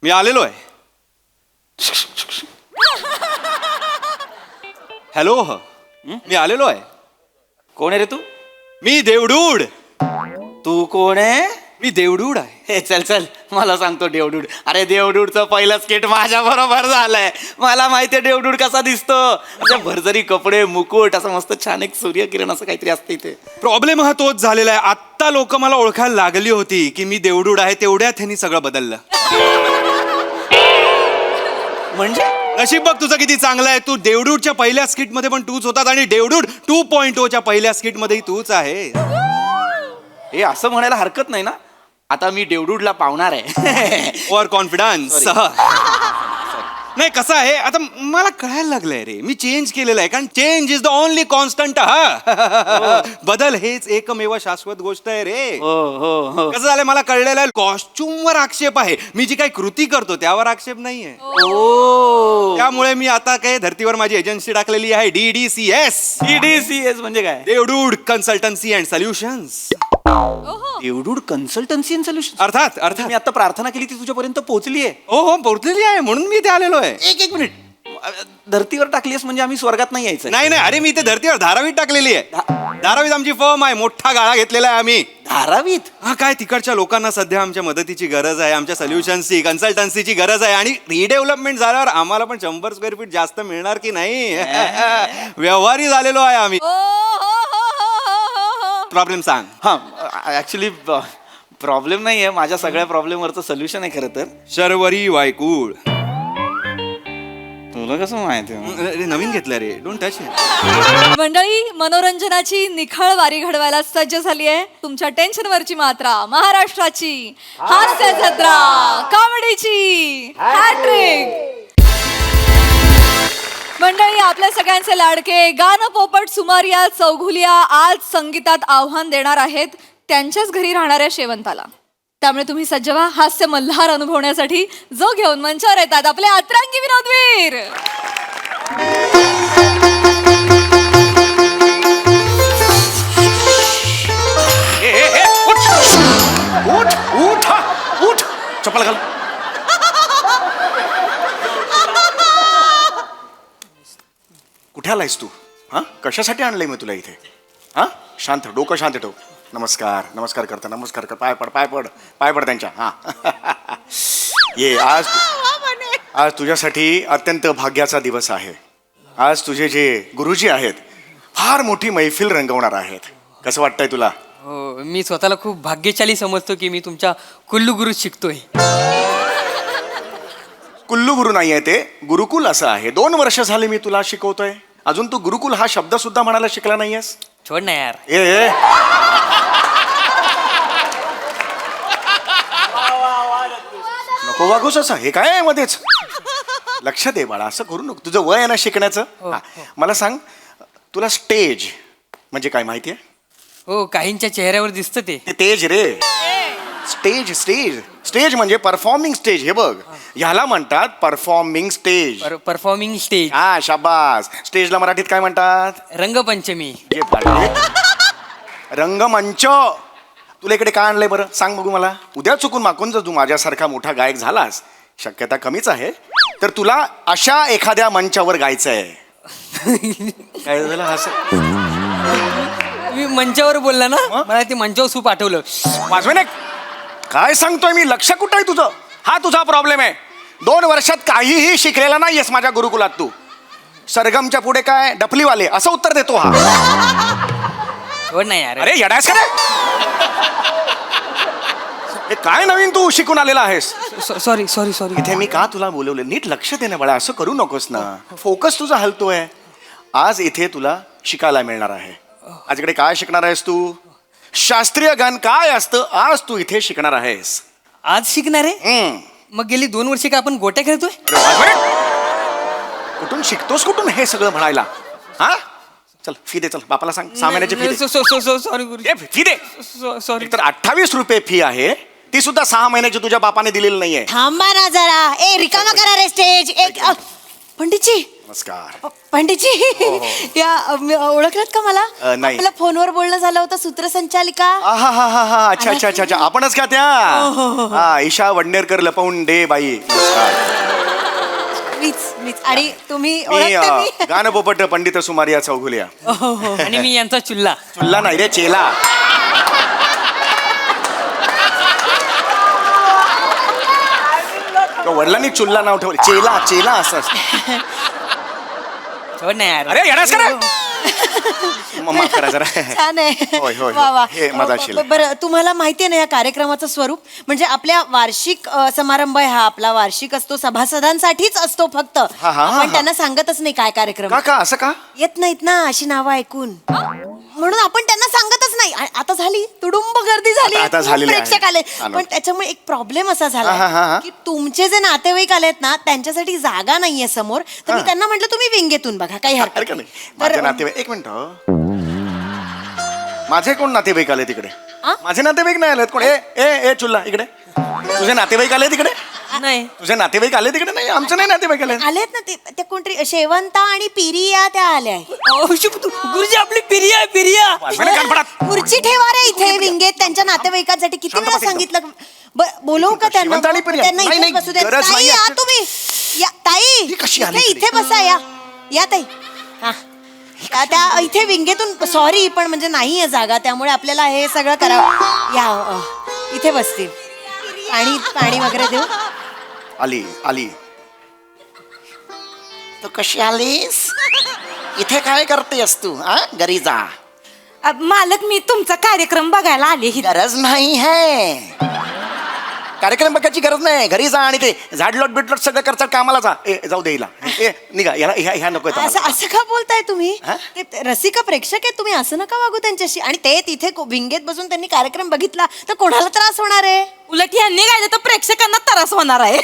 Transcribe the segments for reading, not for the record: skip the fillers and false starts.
मी आलेलो आहे. हॅलो. मी आलेलो आहे. कोण आहे रे तू? मी देवडूड. तू कोण आहे? मी देवडूड आहे. हे चल चल मला सांगतो देवडूड. अरे देवडूडचं पहिलं स्किट माझ्या बरोबर झालंय. मला माहितीये देवडूड कसा दिसतो. म्हणजे भरजरी कपडे, मुकुट, असं मस्त छान एक सूर्यकिरण असं काहीतरी असतं इथे. प्रॉब्लेम हा तोच झालेला आहे. आत्ता लोक मला ओळखायला लागली होती की मी देवडूड आहे, तेवढ्यात त्यांनी सगळं बदललं. म्हणजे नशीब बघ तुझं किती चांगलं आहे. तू देवडूडच्या पहिल्या स्किट मध्ये पण तूच होतात आणि देवडूड 2.0च्या पहिल्या स्किट मध्येही तूच आहे. हे असं म्हणायला हरकत नाही ना. आता मी देवडूडला पावणार आहे. Over confidence. नाही कसं आहे, आता मला कळायला लागलंय रे, मी चेंज केलेलं आहे. कारण change is the only constant. बदल हेच एकमेव शाश्वत गोष्ट आहे रे. हो हो हो. कसं झालंय मला कळलेलं आहे, कॉस्ट्युम वर आक्षेप आहे, मी जी काही कृती करतो त्यावर आक्षेप नाहीये. त्यामुळे मी आता काय धर्तीवर माझी एजन्सी टाकलेली आहे, DDCS. DDCS म्हणजे काय? Devdude consultancy and solutions. Devdude consultancy and solution. अर्थात मी आता प्रार्थना केली ती तुझ्यापर्यंत पोहोचली आहे. हो पोहोचलेली आहे, म्हणून मी इथे आलेलो आहे. एक मिनिट. धर्तीवर टाकलीस म्हणजे आम्ही स्वर्गात नाही यायचं? नाही नाही, अरे मी इथे धर्तीवर धारावीत टाकलेली आहे. धारावीत आमची फर्म आहे, मोठा गाळा घेतलेला आहे आम्ही. धारावीत? हा काय, तिकडच्या लोकांना सध्या आमच्या मदतीची गरज आहे, आमच्या सोल्युशन्सची कन्सल्टन्सीची गरज आहे. आणि रिडेव्हलपमेंट झाल्यावर आम्हाला पण 100 स्क्वेअर फीट जास्त मिळणार की नाही. व्यवहारी झालेलो आहे आम्ही. प्रॉब्लेम सांग. हा ऍक्च्युली प्रॉब्लेम नाही आहे, माझ्या सगळ्या प्रॉब्लेमवरचं सोल्युशन आहे खरं तर. शर्वरी वायकूळ. तुला कसं माहिती आहे? नवीन घेतलं रे, डोंट टच. मंडळी, मनोरंजनाची निखळ वारी घडवायला सज्ज झाली आहे तुमच्या टेन्शनवरची मात्रा, महाराष्ट्राची हास्य जत्रा, कॉमेडीची हॅट्रिक. मंडळी, आपल्या सगळ्यांचे लाडके गाणं पोपट सुमारिया चौघुलिया आज संगीतात आव्हान देणार आहेत त्यांच्याच घरी राहणाऱ्या शेवंताला. त्यामुळे तुम्ही सज्ज व्हा हास्य मल्हार अनुभवण्यासाठी, जो घेऊन मंचावर येतात आपले अतरंगी विनोदवीर. उठ चप्पल घाल. कुठे आलायस तू? हा कशासाठी आणलंय मी तुला इथे? हा शांत, डोकं शांत ठेव. नमस्कार नमस्कार करता, नमस्कार कर, पाय पड पाय पड पाय पड त्यांच्या. हा ये आज तुझ्यासाठी अत्यंत भाग्याचा दिवस आहे. आज तुझे जे गुरुजी आहेत फार मोठी मैफिल रंगवणार आहेत. कसं वाटतंय तुला? हो, मी स्वतःला खूप भाग्यशाली समजतो की मी तुमच्या कुल्लू गुरु शिकतोय. कुल्लू गुरु नाही आहे ते, गुरुकुल असं आहे. 2 वर्ष झाले मी तुला शिकवतोय, अजून तू गुरुकुल हा शब्द सुद्धा म्हणायला शिकला नाहीयेस. छोड ना यार. ए नको वागूस असं. हे काय आहे मध्येच? लक्ष दे बाळा, असं करू नको. तुझं वय आहे ना शिकण्याचं. हा, मला सांग, तुला स्टेज म्हणजे काय माहिती आहे? हो, काहींच्या चेहऱ्यावर दिसतं ते. ते तेज रे. स्टेज स्टेज स्टेज म्हणजे परफॉर्मिंग स्टेज. हे बघ, ह्याला म्हणतात परफॉर्मिंग स्टेज. Performing stage. हा शाबास. स्टेजला मराठीत काय म्हणतात? रंगपंचमी. जे पाडले. रंगमंच. तुला इकडे काय आणलंय बरं सांग बघू मला. उद्या चुकून माकून जर तू माझ्यासारखा मोठा गायक झालास, शक्यता कमीच आहे, तर तुला अशा एखाद्या मंचावर गायचं आहे. काय झालं हसत? मी मंचावर बोलला ना, मला ते मंचावर सूप आठवलं. वाजवे काय सांगतोय मी? लक्ष कुठं आहे तुझं? हा तुझा प्रॉब्लेम आहे. 2 वर्षात काहीही शिकलेला नाहीयेस माझ्या गुरुकुलात तू. सरगमच्या पुढे काय डफलीवाले असं उत्तर देतो हा. छोड ना यार. अरे येडायस का रे? हे काय नवीन तू शिकून आलेला आहेस? Sorry sorry sorry. इथे मी का तुला बोलवलं? नीट लक्ष दे ना बाळा, असं करू नकोस ना. फोकस तुझा हलतोय. आज इथे तुला शिकायला मिळणार आहे. आज इकडे काय शिकणार आहेस तू? शास्त्रीय गान काय असतं आज तू इथे शिकणार आहेस. आज शिकणार आहे? मग गेली 2 वर्षे का आपण गोट्या खेळतोय? कुठून शिकतोस, कुठून हे सगळं म्हणायला? हा चल फी दे. चल बापाला सांग 6 महिन्याची फी दे. सॉरी गुरु. फी दे. सॉरी. तर 28 रुपये फी आहे, ती सुद्धा 6 महिन्याची तुझ्या बापाने दिलेली नाहीये. थांबा ना जरा. ए रिकामा करा रे स्टेज. एक पंडितजी नमस्कार. पंडितजी या ओळखलात का मला नाही. आपलं फोनवर बोलणं झालं होतं सूत्रसंचालिका. हा अच्छा अच्छा अच्छा अच्छा आपणच का त्या हा ईशा वडनेरकर लपवून दे बाई. नमस्कार. मीच आणि तुम्ही मी ओळखता मी? गानपोपट पंडित सुमारिया चौगुलिया. आणि मी यांचा चुल्ला. चुल्ला नाही रे चेला. वडिलांनी चुल्ला नाव ठेवलं चेला चेला असं असतं. सोड नाही यार. अरे येणारच का रे? माफ करा जरा. छान आहे. होय, होय, वा, वा. हे माझा शिला. बरं तुम्हाला माहिती आहे ना या कार्यक्रमाचं स्वरूप म्हणजे आपल्या वार्षिक समारंभ आहे हा आपला वार्षिक असतो सभासदांसाठीच असतो फक्त हा, हा, आपण हा. त्यांना सांगतच नाही काय कार्यक्रम का का असं का? येत नाहीत ना अशी नावं ऐकून म्हणून आपण त्यांना सांगतच नाही आता झाली तुडुंब गर्दी झाली आता खूप झालेली आहे. प्रेक्षक आले हा ना. पण त्याच्यामुळे एक प्रॉब्लेम असा हा, हा, झाला हा. की तुमचे जे नातेवाईक आलेत ना त्यांच्यासाठी जागा नाहीये समोर तर मी हा. त्यांना म्हटलं तुम्ही विंगेतून बघा काही अरे हरकत का नाही नाही माझे तर नातेवाईक एक मिनिट माझे कोण नातेवाईक आले तिकडे? आ? माझे नातेवाईक नाही आलेत कोण? ए ए ए चुल्ला इकडे. तुझे नातेवाईक आले तिकडे? नाही. तुझे नातेवाईक आले तिकडे? नाही आमचे नाही नातेवाईक आले. आलेत ना ते कोणतरी शेवंता आणि पिरिया त्या आल्या गुरुजी आपली पिरिया पिरिया. वाजवेना कानफडात. खुर्ची ठेवा रे इथे विंगेत त्यांच्या नातेवाईकांसाठी किती शांत वेळा बस एकदम. सांगितलं बोलवू का त्यांना शेवंता आणि पिरिया? त्यांना नाही, इथेच नाही, बसू द्या गरज ताई नाही या आहे. तुम्ही या ताई ही कशी आली इथे इकडे? इथे बसा या ताई हा त्या इथे विंगेतून सॉरी पण म्हणजे नाहीये जागा त्यामुळे आपल्याला हे सगळं करावं या इथे बसतील पाणी वगैरे देऊ आली आली. तू कशी आलीस इथे काय करतेस तू हा घरी जा. मालक मी तुमचा कार्यक्रम बघायला आले गरज नाही है कार्यक्रम बघायची गरज नाही. घरी जा आणि ते झाडलोट बिडलोट सगळं करतात कामाला जा. ए जाऊ दे हिला. ए निघा याला ह्या नको असं असं का बोलताय तुम्ही हा? ते रसिका प्रेक्षक आहेत तुम्ही असं नका वागू त्यांच्याशी आणि ते तिथे विंगेत बसून त्यांनी कार्यक्रम बघितला तर कोणाला त्रास होणार आहे उलट यांनी गायलं तर प्रेक्षकांना त्रास होणार आहे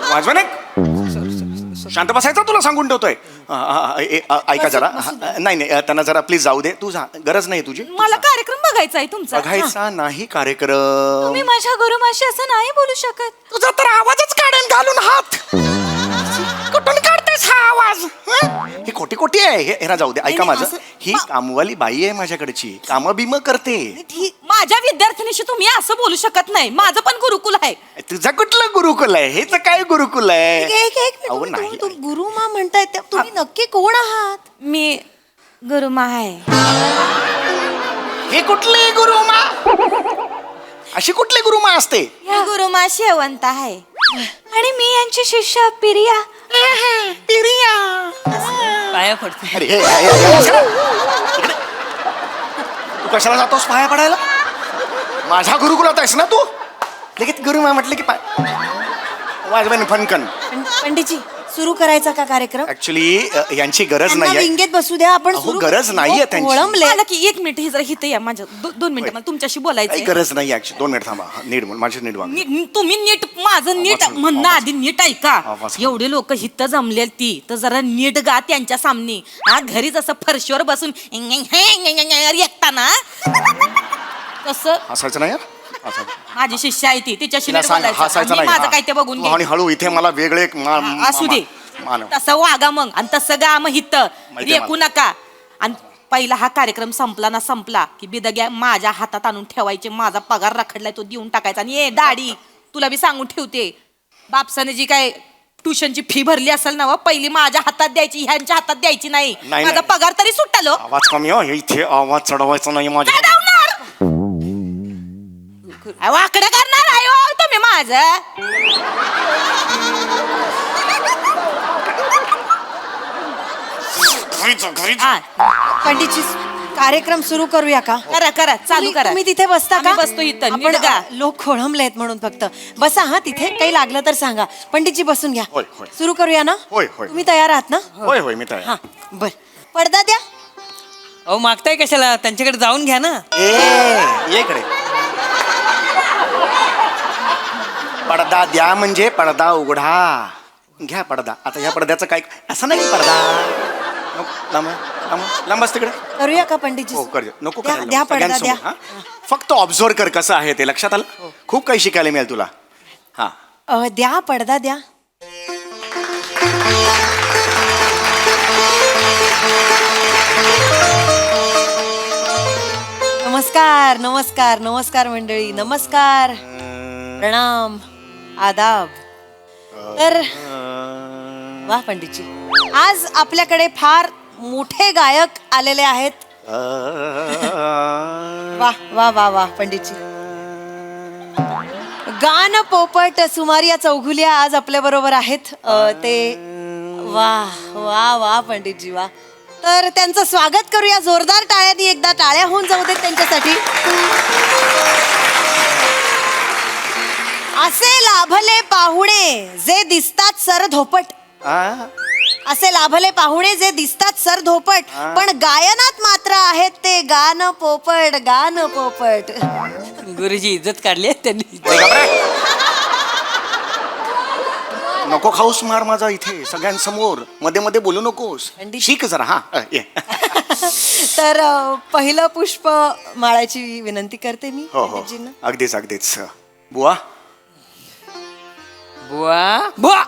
वाजवा शांत बसायचा तुला सांगून ठेवतोय. ऐका जरा नाही नाही त्यांना जरा प्लीज जाऊ दे. तू जा गरज नाही तुझी. मला कार्यक्रम बघायचा आहे तुमचा बघायचा नाही कार्यक्रम. तुम्ही माझ्या गुरुमाशी असं नाही बोलू शकत तुझा तर आवाजच काढेन घालून हात. कुठून काढतेस हा आवाज हं? ही खोटी खोटी आहे हे ना जाऊ दे. ऐका नाही, माझं असं- ही कामवाली बाई आहे माझ्याकडची काम बिम करते. माझ्या विद्यार्थिनीशी तुम्ही असं बोलू शकत नाही माझं पण गुरुकुल आहे तुझं कुठलं गुरुकुल आहे? हेच काय गुरुकुल आहे? अहो एक नाही मिनिट गुरुमा म्हणताय त्या तुम्ही नक्की कोण आहात मी गुरुमा आहे हे कुठले गुरुमा? अशी कुठली गुरुमा असते? गुरुमा शेवंत आहे आणि मी यांची शिष्य पिरिया पाया पडते. अरे इकडे. तू कशाला जातोस पाया पडायला? माझ्या गुरुकुलात आहेस ना तू? लगेच गुरुमा म्हटलं की पाय वाजवेन फनकन. पंडितजी सुरू करायचा का कार्यक्रम ऍक्च्युली यांची गरज त्यांना नाही विंगेत बसू द्या आपण अहो, सुरू गरज करू. नाहीये त्यांची. वळंबले. मला की एक मिनिट हे जरा हिथं या माझ्या 2 मिनिटं मला तुमच्याशी काही बोलायचं गरज नाही ऍक्च्युली. 2 मिनिट थांबा. नीट बोल माझी नीट वाग. तुम्ही नीट माझं नीट आवाज- म्हणणं आवाज- आधी नीट ऐका आवाज- एवढे लोक हिथं जमले ती तर जरा नीट गा त्यांच्या सामने हा घरी जसं फरशीवर बसून एकता ना तसं हसायचं नाही यार. हसायचं. माझी शिष्य आहे ती तिच्याशी तिला नीट सांग बोलायचं हसायचं आणि नाही. माझं हा. काय ते बघून तू आणि घे हळू इथे मला वेगळे असू दे मानव. तसं वागा मग आणि तसं गा मग हिथं माहिती आहे रेकू नका आणि पहिला हा कार्यक्रम संपला ना संपला की बिदग्या माझ्या हातात आणून ठेवायचे माझा पगार रखडलाय तो देऊन टाकायचा आणि ए दाढी तुला बी सांगून ठेवते बापसाने जी काय ट्युशनची फी भरली असेल ना व, पहिली माझ्या हातात द्यायची ह्यांच्या हातात द्यायची नाही नाही, माझा नाही. पगार तरी सुटालो आवाज कमी हो इथे आवाज चढवायचा नाही माझ्या. वाकडं करणार आहे हो तुम्ही माझं हा, पंडितजी कार्यक्रम सुरू करूया का करा करा चालू करा तुम्ही तिथे बसता का आम्ही बसतो इथं, आपण नीट गा. लोक खोळंबलेत म्हणून फक्त बसा हा तिथे काही लागलं तर सांगा पंडितजी बसून घ्या होय, होय. सुरू करूया ना होय, होय. तुम्ही तयार आहात ना होय होय मी तयार. हा बर पडदा द्या अहो मागताय कशाला त्यांच्याकडे जाऊन घ्या ना. ये इकडे. पडदा द्या म्हणजे पडदा उघडा. घ्या पडदा. आता ह्या पडद्याचं काय असं नाही पडदा नको, लांब लांब बस तिकडे. करूया का पंडितजी हो कर नको द्या करायला. द्या पडदा द्या सगळ्यांसमोर, हा? फक्त ऑब्झर्व कर कसं आहे ते लक्षात आलं. खूप काही शिकायला मिळेल तुला. हा द्या पडदा द्या. नमस्कार नमस्कार नमस्कार मंडळी, नमस्कार, प्रणाम, आदाब. तर वा पंडितजी, आज आपल्याकडे फार मोठे गायक आलेले आहेत. वा वा वा वा पंडितजी. गान पोपट सुमारिया चौघुलिया आज आपल्या बरोबर आहेत. ते वा वा वा पंडितजी वा. तर त्यांचं स्वागत करूया जोरदार टाळ्यांनी. एकदा टाळ्या होऊन जाऊ देत त्यांच्यासाठी. असे लाभले पाहुणे जे दिसतात सरधोपट. असे लाभले पाहुणे जे दिसतात सरधोपट, पण गायनात मात्र आहेत ते गान पोपट, गान पोपट. गुरुजी इज्जत काढली आहे त्यांनी. नको खाऊस मार माझा इथे सगळ्यांसमोर, मध्ये मध्ये बोलू नकोस. शिक जरा. हा ये. तर पहिलं पुष्प माळाची विनंती करते मी हो हो पंडितजींना. अगदीच अगदीच. बुवा बुवा बुवा.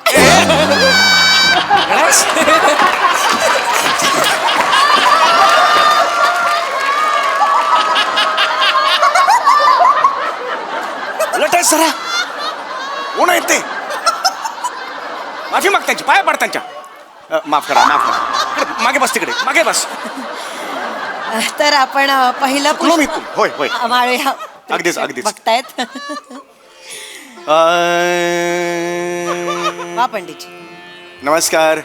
उलट आहेस जरा. कोण आहेत ते? माफी माग त्यांची, पाया पड त्यांच्या. माफ करा माफ करा. इकडे, मागे बस तिकडे, मागे बस. तर आपण पहिलं चुकलो मी पुष्प तू. होय होय. माळूया. अगदीच, अगदीच. बघतायत. वा पंडितजी. नमस्कार,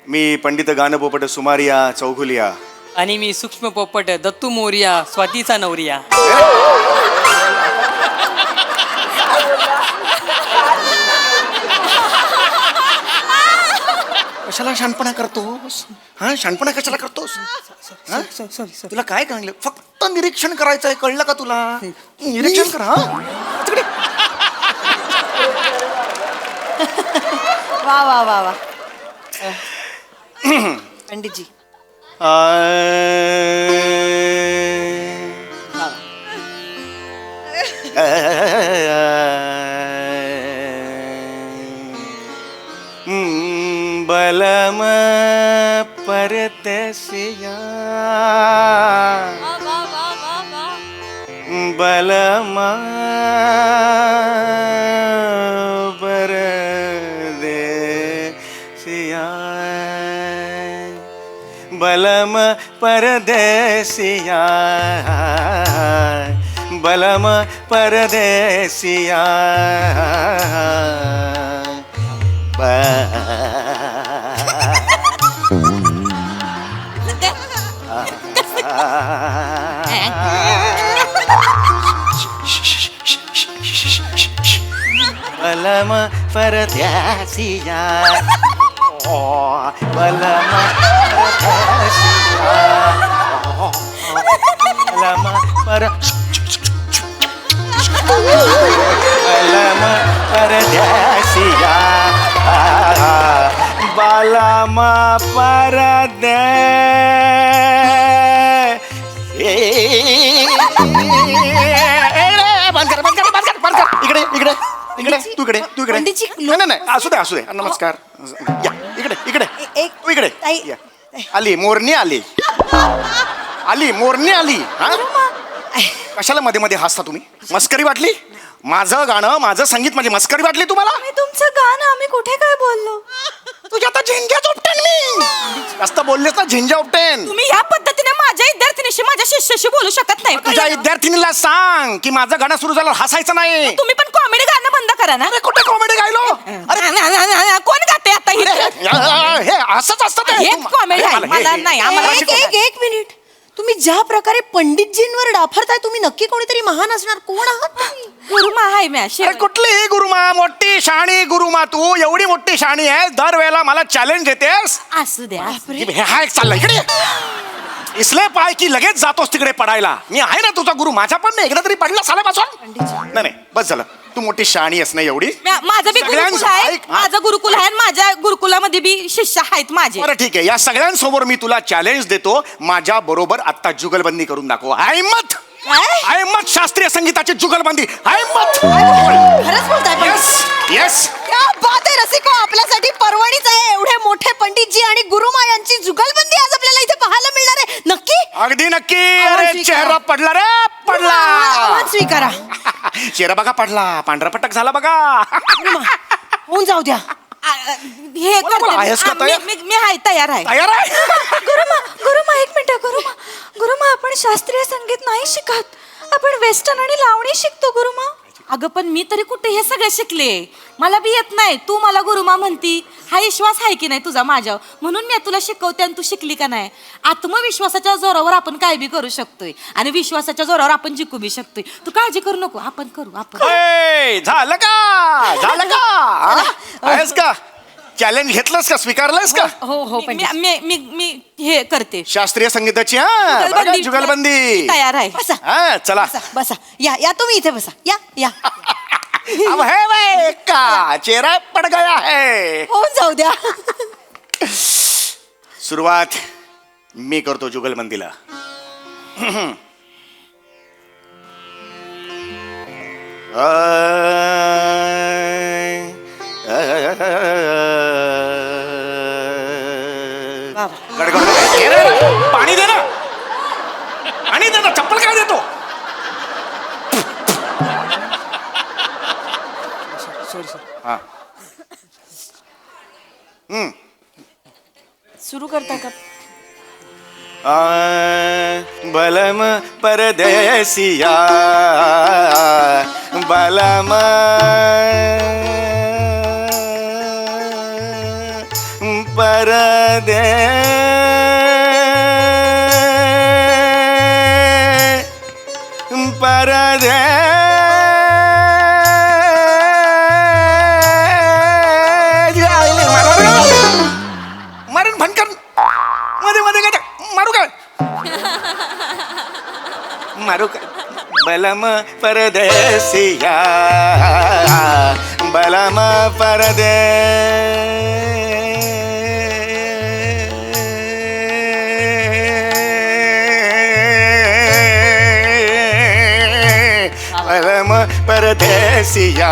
मी पंडित गानपोपट सुमारिया चौघुलिया. आणि मी सूक्ष्म पोपट दत्तू मोरिया स्वातीचा नवरिया. कशाला शानपणा करतोस? हा शानपणा कशाला करतोस? हा? तुला काय कळलं? फक्त निरीक्षण करायचंय, कळलं का तुला? निरीक्षण कर. हा तिकडे. वा वा वा वा. पंडितजी बलम परदेसिया बलम परदेसिया बलम परदेसिया बलम परदेसिया बलम परदेसिया बलम परदेसिया बलम पर बलम परदेसिया बलम परदे बंद कर बंद कर बंद कर बंद कर. इकडे इकडे इकडे तू इकडे तू इकडे. पंडितजी, नाही नाही असू दे असू दे. नमस्कार. या इकडे इकडे एक तू इकडे ताई. या. आली मोरणी आली. आली मोरणी आली. हा कशाला मध्ये मध्ये हसता तुम्ही? मस्करी वाटली? माझं गाणं माझं संगीत माझी मस्करी वाटली तुम्हाला? तुमचं गाणं आम्ही कुठे काय बोललो? तुझ्या आता झिंग्या उपटेन मी. जास्त बोललेस ना झिंग्या उपटेन. तुम्ही या पद्धतीने माझ्या विद्यार्थिनीशी माझ्या शिष्याशी बोलू शकत नाही. तुझ्या विद्यार्थिनीला सांग की माझं गाणं सुरू झालं हसायचं नाही. तुम्ही पण कॉमेडी गाणं बंद करा ना. अरे कुठे कॉमेडी गायलो? कोण गाते आता अरे, हे हे असंच असतं ते. हेच comedy आहे. मला नाही, आम्हाला एक मिनिट. तुम्ही ज्या प्रकारे पंडितजींवर डाफरताय, तुम्ही नक्की कोणीतरी महान असणार. कोण आहात तुम्ही? गुरुमा आहे मी अरे कुठली गुरुमा? मोठी शाणी गुरुमा. तू एवढी मोठी शाणी आहे, दरवेळेला मला चॅलेंज देतेस. असू द्या. हे हा एक चाललाय इकडे. इसले पाय की लगेच जातोस तिकडे पडायला. मी आहे ना तुझा गुरु. माझा पण नाही एकदा तरी पडला साल्यापासून. नाही नाही बस झालं. तू मोठी शाणी आहेस ना एवढी. माझं बी गुरुकुल सगळ्यांचं आहे. ऐक, हा. माझं गुरुकुल आहे आणि माझ्या गुरुकुलामध्ये बी शिष्य आहेत माझे. बरं ठीक आहे. या सगळ्यांसमोर मी तुला चॅलेंज देतो. माझ्या बरोबर आता जुगलबंदी करून दाखव. हिम्मत आहे मत शास्त्रीय संगीताची जुगलबंदी आहे मत. खरंच बोलताय पण? Yes yes. क्या बात आहे रसिको, आपल्यासाठी पर्वणीच आहे. एवढे मोठे पंडितजी आणि गुरुमा यांची जुगलबंदी आज आपल्याला इथे पाहायला मिळणार आहे. नक्की अगदी नक्की. आवाज अरे स्वीकारा. चेहरा पडला रे पडला. आवाज स्वीकारा. चेहरा बघा पडला, पांढरा पटक झाला बघा. होऊन जाऊ द्या. हे बोला, करते आहेस का मी. तयार? मी आहे तयार आहे. तयार आहे. गुरुमा एक मिनिट गुरुमा आपण शास्त्रीय संगीत नाही शिकत, आपण वेस्टर्न आणि लावणी शिकतो गुरुमा. अगं पण मी तरी कुठे हे सगळं शिकले, मला बी येत नाही. तू मला गुरुमा म्हणती, हा विश्वास आहे की नाही तुझा माझ्यावर, म्हणून मी तुला शिकवते आणि तू शिकली का नाही. आत्मविश्वासाच्या जोरावर आपण काय बी करू शकतोय आणि विश्वासाच्या जोरावर आपण जिंकू बी शकतोय. तू काळजी करू नको, आपण करू आपण. ए, झालं का झालं का हा? आहेस का चॅलेंज घेतलंस का स्वीकारलंस का. हो हो मी मी मी मी हे करते. शास्त्रीय संगीताची हा बघा, जुगलबंदी. मी तयार आहे. बसा हा चला. बसा बसा. या या तुम्ही इथे बसा. या या अब है भाई का चेहरा पड गया है. होऊन जाऊ द्या. सुरुवात मी करतो जुगलबंदीला. गडगड. ए, रे, पाणी दे ना, पाणी दे ना, चप्पल काय देतो. हा सुरू करता का? बलम परदेसिया बलम परदे परदे मारून भनकर मध्ये मध्ये काय मारू काय मारू काय. बलम परदेसिया बलम परदे बलम परदेसिया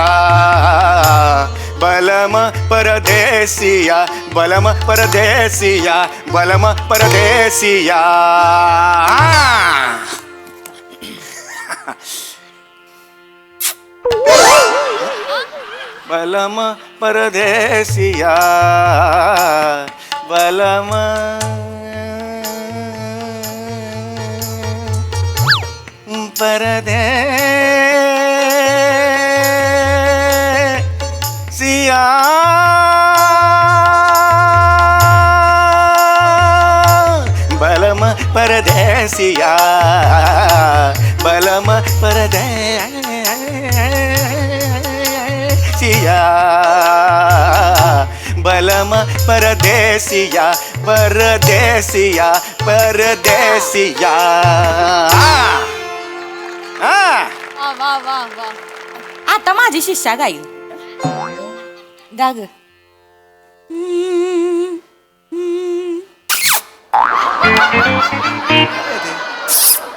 बलम परदेसिया बलम परदेसिया बलम परदेसिया. बलम परदेसिया बलम परदेसिया बलम परदेसिया बलम परदेसिया बलम परदेसिया परदेसिया परदेसिया. वा वा वा वा. आता माझी शिष्या गाईल. गा ग.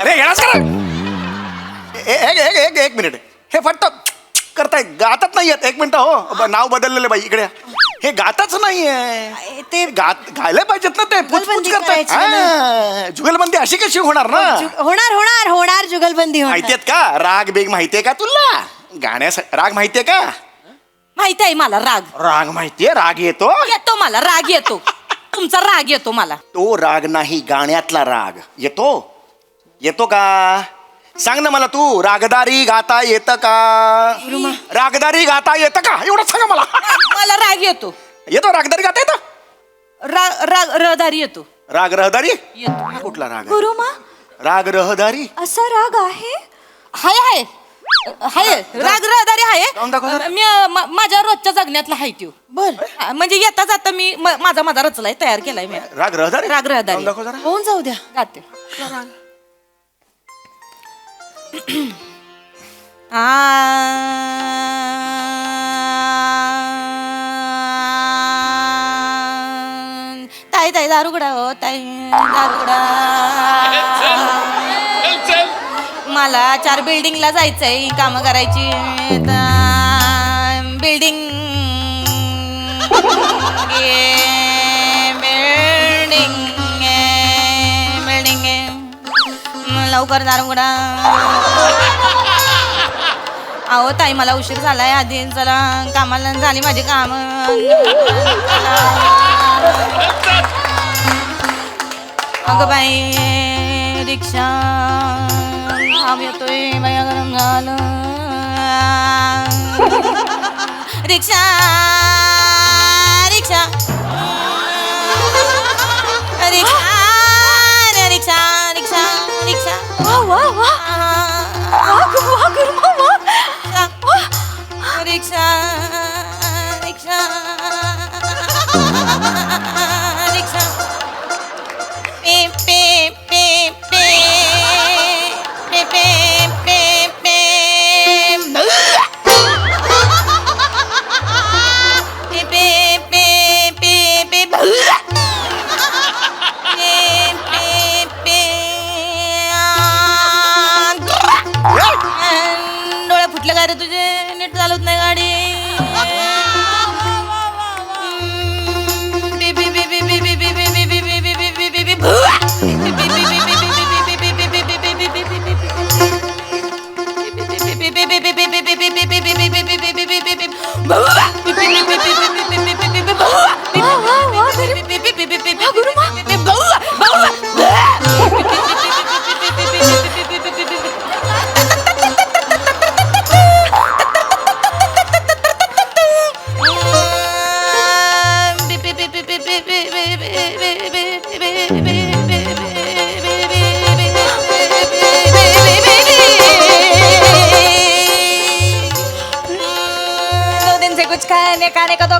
अरे येणार का. एक मिनिट. हे फक्त करताय गातच नाही येत. एक मिनिट हो, नाव बदललेलं बाई इकडे. हे गातच नाहीये. ते गायला पाहिजेत ना ते. पुचपुच करताय. करायची ना. जुगलबंदी अशी कशी होणार ना. होणार होणार होणार जुगलबंदी होणार. माहितीयेत का राग बेग माहितीये का तुला. गाण्यासाठी राग माहितीये का. माहिती आहे मला राग. राग माहितीये. राग येतो. येतो मला राग येतो. तुमचा राग येतो मला. तो राग नाही, गाण्यातला राग येतो. येतो का सांग ना मला. तू रागदारी गाता येतं का. रागदारी गाता येतं का एवढं सांगा मला. मला राग येतो. येतो रागदारी गाता येतं. राग राग रहदारी येतो. राग रहदारी येतो. हा कुठला राग आहे? गुरुमा राग रहदारी. असा राग आहे. हाय हाय हाय राग रहदारी जाऊन दाखव आहे. जरा. मी माझ्या रोजच्या जगण्यातला हाय त्यो. बर म्हणजे येता जाता मी माझा माझा रचलाय तयार केलाय मी. राग रहदारी. राग रहदारी. जाऊन दाखव जरा. होऊन जाऊ द्या. गाते. ताई ताई दारुगडा हो ताई दारुगडा मला 4 बिल्डिंगला जायचंय कामं करायची बिल्डिंग बिल्डिंग लवकर दारुगडा. अहो ताई मला उशीर झालाय आधी चला कामाला झाली माझी काम. अगं बाई रिक्षा आम येतोय बाया गरम झालं रिक्षा रिक्षा रिक्षा रिक्षा रिक्षा रिक्षा वा वा वा वा गुरुमा वा. रिक्षा रिक्षा रिक्षा पे पे पे पे पे पे पे पे पे पे पे पे डोळे फुटले काय रे तुझे नीट चालवत नाही गाडी.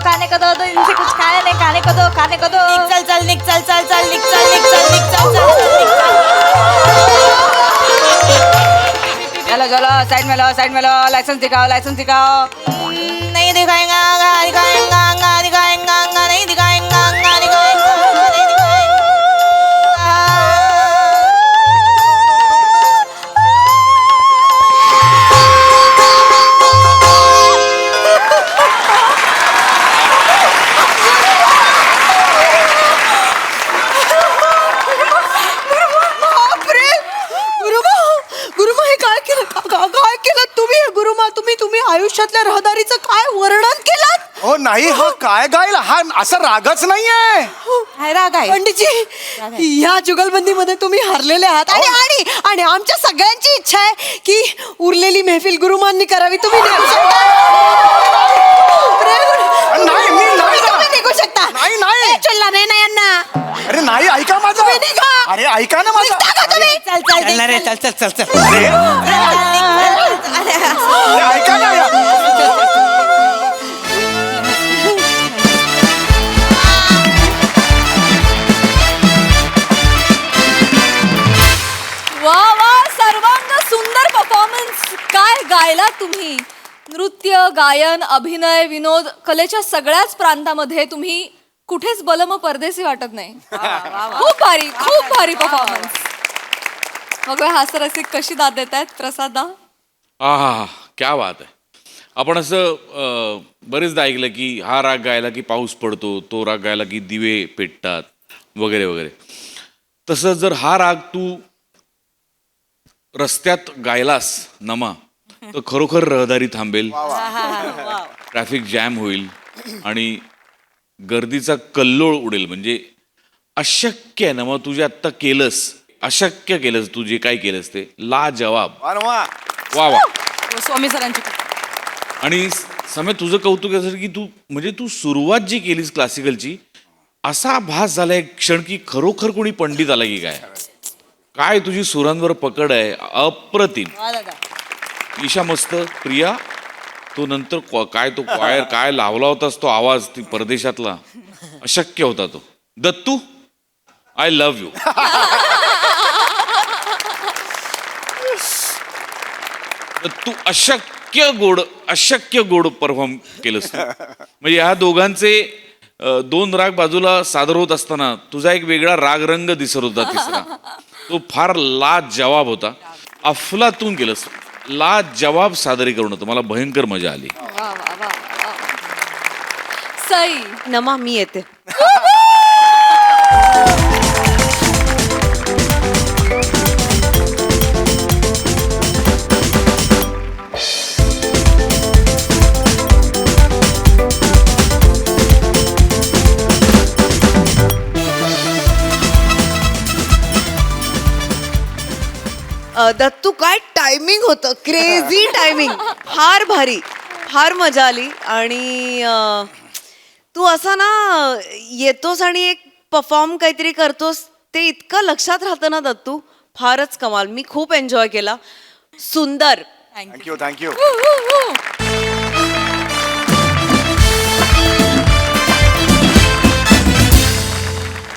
खाने को दो 2 दिन से कुछ खाने को दो खाने को दो. चल चल निक चल चल चल निक चल निक चल निक चल चल. चलो चलो साइड में लो लाइसेंस दिखाओ नहीं दिखाएगा दिखाएगा दिखाएगा नहीं दिखाएगा दिखाएगा नहीं दिखाएगा. गुरुमा हे काय केलं काय केलं तुम्ही गुरुमा तुम्ही आयुष्यातल्या रहदारीचं काय वर्णन केलं. हो नाही हा काय गायला हा असा रागच नाहीये. काय राग आहे पंडितजी या जुगलबंदीमध्ये तुम्ही हरलेले आहात आणि आणि आणि आमच्या सगळ्यांची इच्छा आहे की उरलेली मेहफिल गुरुमांनी करावी. तुम्ही निघू शकता. नाही मी नाही तुम्ही निघू शकता. नाही नाही चलला नाही ना यांना. अरे नाही ऐका माझं. तुम्ही निघा. अरे ऐका ना माझं. निघता का तुम्ही? चल चल चल ना रे चल चल चल चल. अरे ऐका ना या. वा वा सर्वांग सुंदर परफॉर्मन्स. काय गायला तुम्ही. नृत्य गायन अभिनय विनोद कलेच्या सगळ्याच प्रांतामध्ये तुम्ही कुठेच बलम परदेसी वाटत नाही. खूप भारी परफॉर्मन्स. मग हास्यरसिक कशी दाद देत आहेत प्रसादा. हा क्या बात आहे. आपण असं बरेचदा ऐकलं की हा राग गायला की पाऊस पडतो, तो राग गायला की दिवे पेटतात वगैरे वगैरे. तसं जर हा राग तू रस्त्यात गायलास नमा तर खरोखर रहदारी थांबेल, ट्रॅफिक जॅम होईल आणि गर्दीचा कल्लोळ उडेल. म्हणजे अशक्य आहे ना मग तुझे आत्ता केलंस, अशक्य केलंस तू जे काय केलंस ते लाजवाब. वा वा. स्वामी सरांची आणि समय तुझं कौतुक असेल की तू म्हणजे तू सुरुवात जी केलीस क्लासिकलची असा भास झाला एक क्षण की खरोखर कोणी पंडित आला की काय. काय तुझी सुरांवर पकड आहे अप्रतिम. ईशा मस्त. प्रिया तो नंतर काय तो क्वायर काय लावला होतास तो आवाज ती परदेशातला अशक्य होता तो. Dattu I love you. तू अशक्य गोड परफॉर्म केलंस तू. म्हणजे ह्या दोघांचे 2 राग बाजूला सादर होत असताना तुझा एक वेगळा राग रंग दिसत होता तिसरा. तो फार लाजवाब होता. अफलातून केलंस. ला जवाब सादरीकरण होतं. मला भयंकर मजा आली. वा वा वा वा. सई. नमा मी येते. दत्तू काय टायमिंग होतं, क्रेझी टायमिंग. फार भारी, फार मजा आली. आणि तू असा ना येतोस आणि एक परफॉर्म काहीतरी करतोस, ते इतकं लक्षात राहतं ना दत्तू, फारच कमाल. मी खूप एन्जॉय केला. सुंदर. Thank you thank you.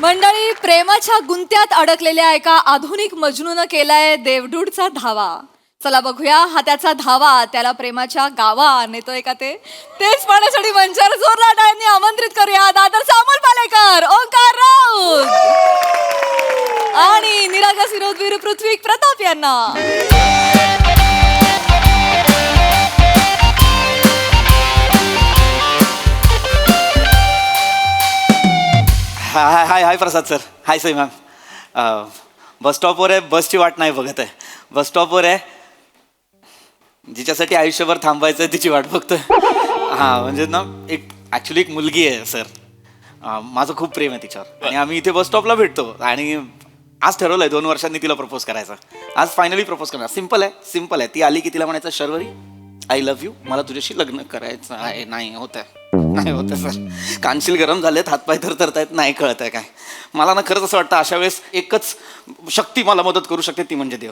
मंडळी, प्रेमाच्या गुंत्यात अडकलेल्या एका आधुनिक मजनूनं केलाय देवडूडचा धावा. चला बघूया हा त्याचा धावा त्याला प्रेमाच्या गावा नेतोय का ते. तेच पाहण्यासाठी मंचावर जोरदार टाळ्यांनी आमंत्रित करूया दादरचा अमोल पालेकर, ओंकार राऊत आणि निरागस विनोदवीर पृथ्वी प्रताप यांना. हाय हाय हाय प्रसाद सर. हाय सई मॅम. बस स्टॉपवर आहे, बसची वाट नाही बघत आहे. बस स्टॉपवर आहे, जिच्यासाठी आयुष्यभर थांबायचं आहे तिची वाट बघतोय. हां म्हणजे ना एक ॲक्च्युली एक मुलगी आहे सर. माझं खूप प्रेम आहे तिच्यावर आणि आम्ही इथे बस स्टॉपला भेटतो आणि आज ठरवलं आहे 2 वर्षांनी तिला प्रपोज करायचं. आज फायनली प्रपोज करणार. सिम्पल आहे, सिम्पल आहे. ती आली की तिला म्हणायचं शर्वरी आय लव्ह यू, मला तुझ्याशी लग्न करायचं आहे. नाही होत आहे, नाही होत आहे सर. कानशील गरम झालेत, हातपाय थरथरतायत, नाही कळत आहे काय. मला ना खरंच असं वाटतं अशा वेळेस एकच शक्ती मला मदत करू शकते, ती म्हणजे देव.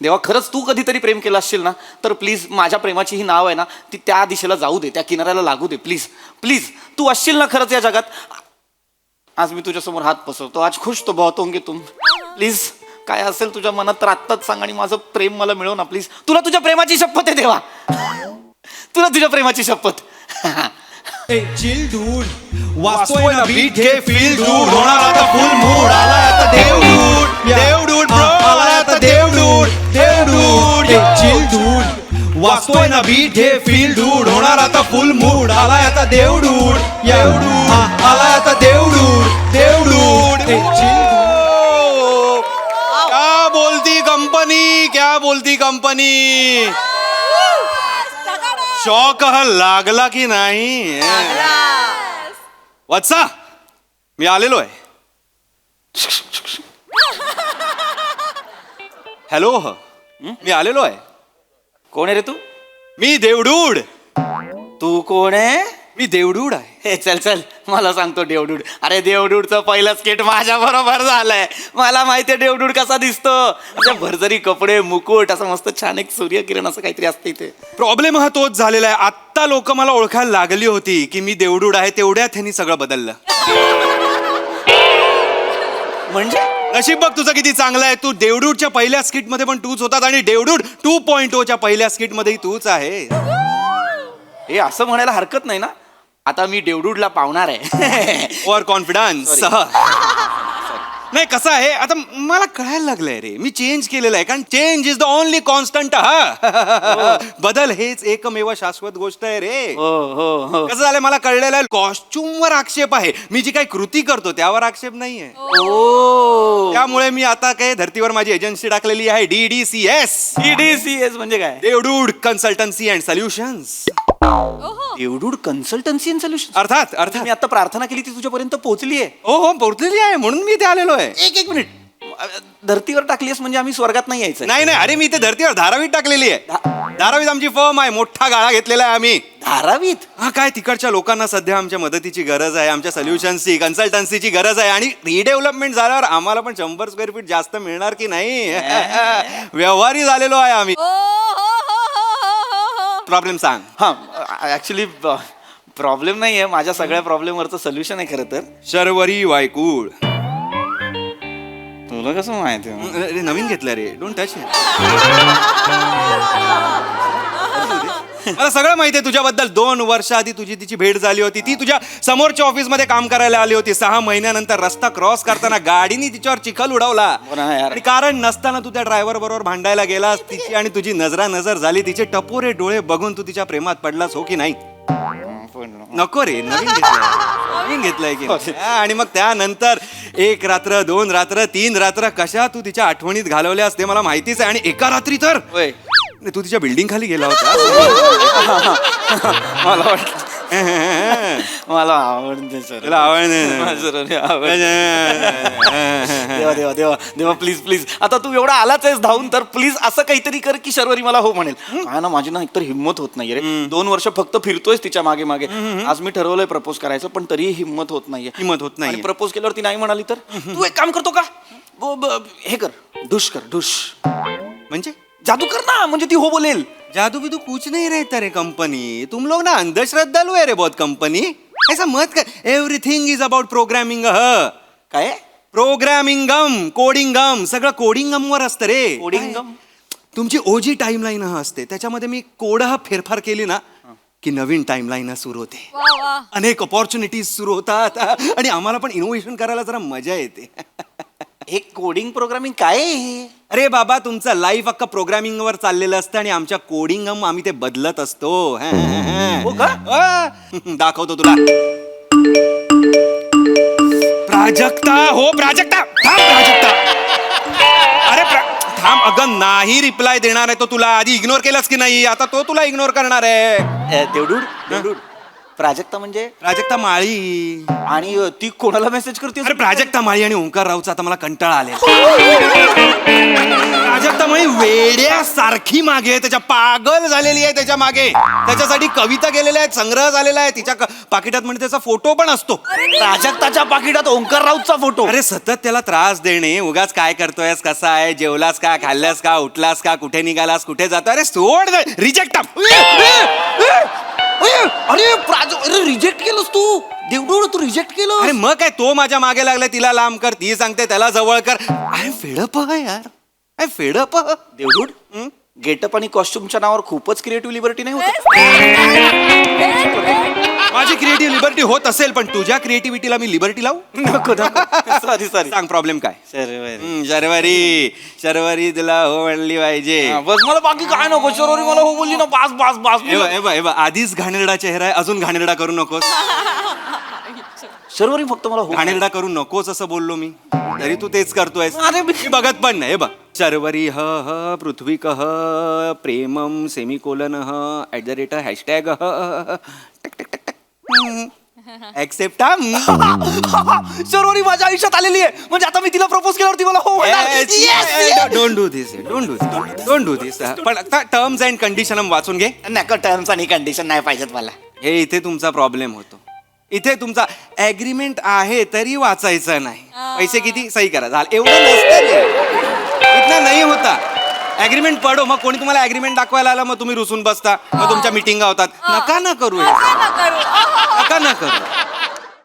देवा खरंच तू कधीतरी प्रेम केलं असशील ना तर प्लीज माझ्या प्रेमाची ही नाव आहे ना ती त्या दिशेला जाऊ दे, त्या किनाऱ्याला लागू दे प्लीज प्लीज. तू असशील ना खरंच या जगात. आज मी तुझ्यासमोर हात पसरतो. आज खुश तो बहुत होंगे तुम. प्लीज काय असेल तुझ्या मनात तर आत्ताच सांग आणि माझं प्रेम मला मिळव ना प्लीज. तुला तुझ्या प्रेमाची शपथ आहे देवा, तुला तुझ्या प्रेमाची शपथ. चिल डूड वाचतोय ना बीट घे फील डूड. होणार आता फुल मूड. आलाय आता देवडूड, देवडूड ब्रो. आलाय आता देवडूड, देवडूड. चिल डूड वाचतोय ना बीट घे फील डूड. होणार आता फुल मूड. आलाय आता देवडूड, देवडूड. आलाय आता देवडूड, देवडूड. क्या बोलती कंपनी, क्या बोलती कंपनी. शॉक हा लागला की नाही. वत्सा मी आलेलो आहे. हॅलो मी आलेलो आहे. कोण आहे रे तू? मी देवडूड. तू कोण आहे? मी देवडूड आहे. हे चल चल मला सांगतो देवडूड. अरे देवडूडचं पहिलं स्केट माझ्या बरोबर झालंय. मला माहितीये देवडूड कसा दिसतो. अशा भरजरी कपडे, मुकुट, असं मस्त छान एक सूर्यकिरण असं काहीतरी असतं इथे. प्रॉब्लेम हा तोच झालेला आहे. आत्ता लोक मला ओळखायला लागली होती की मी देवडूड आहे, तेवढ्यात त्यांनी सगळं बदललं. म्हणजे नशीब बघ तुझं किती चांगलं आहे. तू देवडूडच्या पहिल्या स्किट मध्ये पण तूच होतात आणि देवडूड 2.0च्या पहिल्या स्किट मध्येही तूच आहे. हे असं म्हणायला हरकत नाही ना. आता मी देवडूडला पावणार आहे. Over confidence. नाही कसं आहे आता मला कळायला लागलंय रे, मी चेंज केलेलं आहे. कारण change is the only constant. हा बदल हेच एकमेव शाश्वत गोष्ट आहे रे. हो हो हो. कसं झालंय मला कळलेलं आहे. कॉस्ट्युमवर आक्षेप आहे, मी जी काही कृती करतो त्यावर आक्षेप नाहीये. त्यामुळे मी आता काय धर्तीवर माझी एजन्सी टाकलेली आहे DDCS. DDCS म्हणजे काय? Devdude consultancy and solutions. Devdude consultancy and solution. अर्थात मी आता प्रार्थना केली ती तुझ्यापर्यंत पोहोचली आहे. हो हो पोहोचलेली आहे म्हणून मी इथे आलेलो आहे. एक मिनिट. धर्तीवर टाकलीस म्हणजे आम्ही स्वर्गात नाही यायचं? नाही नाही अरे मी इथे धर्तीवर धारावीत टाकलेली आहे. धारावीत आमची फर्म आहे, मोठा गाळा घेतलेला आहे आम्ही. धारावीत? हा काय तिकडच्या लोकांना सध्या आमच्या मदतीची गरज आहे, आमच्या सोल्युशन्सची कन्सल्टन्सीची गरज आहे आणि रिडेव्हलपमेंट झाल्यावर आम्हाला पण 100 स्क्वेअर फीट जास्त मिळणार की नाही. व्यवहारी झालेलो आहे आम्ही. प्रॉब्लेम सांग. हा ऍक्च्युली प्रॉब्लेम नाही आहे, माझ्या सगळ्या प्रॉब्लेमवरचं सोल्युशन आहे खरं तर. शर्वरी वायकूळ. तुला कसं माहिती आहे? अरे नवीन घेतलं रे, डोंट टच. मला सगळं माहिती आहे तुझ्याबद्दल. 2 वर्ष आधी तुझी तिची भेट झाली होती. ती तुझ्या समोरच्या ऑफिसमध्ये काम करायला आली होती. 6 महिन्यानंतर रस्ता क्रॉस करताना गाडीने तिच्यावर चिखल उडवला. हो ना यार. आणि कारण नसताना तू त्या ड्रायव्हर बरोबर भांडायला गेलास. तिची आणि तुझी नजरानजर झाली. तिचे टपोरे डोळे बघून तू तिच्या प्रेमात पडलास, हो की नाही? नको रे, नवीन घेतलंय की नाही? आणि मग त्यानंतर 1 रात्र, 2 रात्र, 3 रात्र कशा तू तिच्या आठवणीत घालवल्यास ते मला माहितीच आहे. आणि एका रात्री तर होय. तू तिच्या बिल्डिंग खाली गेला होता. मला वाटलं मला आवडते सर. तुला देवा देवा देवा देवा प्लीज प्लीज, आता तू एवढा आलाच आहेस धावून, तर प्लीज असं काहीतरी कर की शर्वरी मला हो म्हणेल. काय ना, माझी ना एकतर हिंमत होत नाहीये रे. 2 वर्ष फक्त फिरतोयस तिच्या मागे मागे. आज मी ठरवलंय प्रपोज करायचं, पण तरीही हिंमत होत नाहीये. हिंमत होत नाही. प्रपोज केल्यावर ती नाही म्हणाली तर तू एक काम करतो का? हे कर, ढुश कर, ढुश. म्हणजे जादू कर ना, म्हणजे ती हो बोलेल. जादू बिदू कुछ नहीं रहता रे कंपनी. तुम लोग ना अंधश्रद्धालु है रे बहुत कंपनी. ऐसा मत कर. Everything is about programming. काय प्रोग्रामिंगम, कोडिंगम, सगळं कोडिंगमवर असतं रे. कोडिंगम? तुमची ओजी टाइमलाईन असते, त्याच्यामध्ये मी कोड फेरफार केली ना की नवीन टाइमलाईन सुरू होते. वा वा. अनेक ऑपॉर्च्युनिटीज सुरू होतात आणि आम्हाला पण इनोव्हेशन करायला जरा मजा येते. हे कोडिंग प्रोग्रामिंग काय आहे? अरे बाबा, तुमचं लाईफ अख्खा प्रोग्रामिंग वर चाललेलं असतं आणि आमच्या कोडिंग आम्ही ते बदलत असतो. हो का? दाखवतो तुला. प्राजक्ता, हो प्राजक्ता, थांब प्राजक्ता. अरे थांब, अगं नाही रिप्लाय देणार आहे तो तुला. आधी इग्नोर केलंस की नाही? आता तो तुला इग्नोर करणार आहे. देवडूड देवडूड, प्राजक्ता म्हणजे? प्राजक्ता माळी. आणि ती कोणाला मेसेज करते? अरे प्राजक्ता माळी आणि ओंकार राऊचा आता मला कंटाळा आले. प्राजक्ता माळी वेड्यासारखी मागे आहे, त्याच्या पागल झालेली आहे त्याच्या मागे. त्याच्यासाठी कविता गेलेल्या आहेत, संग्रह झालेला आहे. तिच्या पाकिटात म्हणजे त्याचा फोटो पण असतो. प्राजक्ताच्या पाकिटात ओंकार राऊतचा फोटो? अरे सतत त्याला त्रास देणे, उगाच काय करतोयस, कसा आहे, जेवलास का, खाल्लास का, उठलास का, कुठे निघालास, कुठे जातो. अरे सोड, रिजेक्ट. अरे रिजेक्ट केलंस तू? देवडूड, तू रिजेक्ट केलं? अरे मग काय, तो माझ्या मागे लागलाय. तिला लांब कर, ती सांगते त्याला जवळ कर. आय फेडअप यार, आय फेडअप. देवडूड, गेटअप आणि कॉस्ट्युमच्या नावावर खूपच क्रिएटिव्ह लिबर्टी नाही होत? माझी क्रिएटिव्ह लिबर्टी होत असेल, पण तुझ्या क्रिएटिव्हिटीला मी लिबर्टी लावू? नको सॉरी सॉरी. सांग प्रॉब्लेम काय? शर्वरी, शर्वरी तुला हो म्हणली पाहिजे. बस, मला बाकी काय नको. शर्वरी मला हो बोलली ना, बास बास बास. आधीच घाणेरडा चेहरा आहे, अजून घाणेरडा करू नकोस. शर्वरी फक्त मला हो. घाणेरडा करू नकोस असं बोललो मी, तरी तू तेच करतोय. मी बघत पण नाही. बघ, शर्वरी ह पृथ्वी कह Premam semicolon @ hashtag accept. Sharvari माझ्या आयुष्यात आलेली आहे, म्हणजे आता मी तिला प्रपोज केल्यावरती मला हो म्हणणार. Don't do this, don't do this. पण आता टर्म्स अँड कंडिशन वाचून घे. नका, टर्म्स आणि कंडिशन नाही पाहिजेत मला. हे इथे तुमचा प्रॉब्लेम होतो. इथे तुमचा ऍग्रीमेंट आहे तरी वाचायचं नाही. पैसे किती, सही करा, झालं. एवढं नसतं, इतना नाही होता. ऍग्रीमेंट पडो, मग कोणी तुम्हाला ऍग्रीमेंट दाखवायला आला, मग तुम्ही रुसून बसता, मग तुमच्या मिटिंगा होतात. नका ना करू, नका ना करू.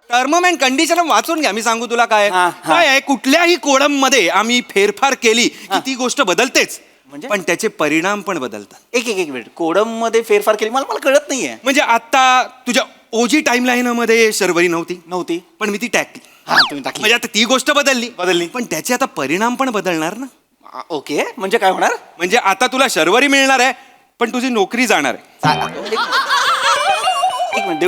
टर्म अँड कंडिशन वाचून घ्या. मी सांगू तुला काय काय आहे. कुठल्याही कोडम मध्ये आम्ही फेरफार केली की ती गोष्ट बदलतेच, म्हणजे? पण त्याचे परिणाम पण बदलतात. एक मिनिट, कोडम मध्ये फेरफार केली मला कळत नाहीये. म्हणजे आता तुझ्या ओजी टाइमलाईन मध्ये शर्वरी नव्हती, पण मी ती टाकली. तुम्ही टाकली, म्हणजे आता ती गोष्ट बदलली, पण त्याचे आता परिणाम पण बदलणार ना. ओके, म्हणजे काय होणार? म्हणजे आता तुला शर्वरी मिळणार आहे, पण तुझी नोकरी जाणार आहे. एक मिनिट,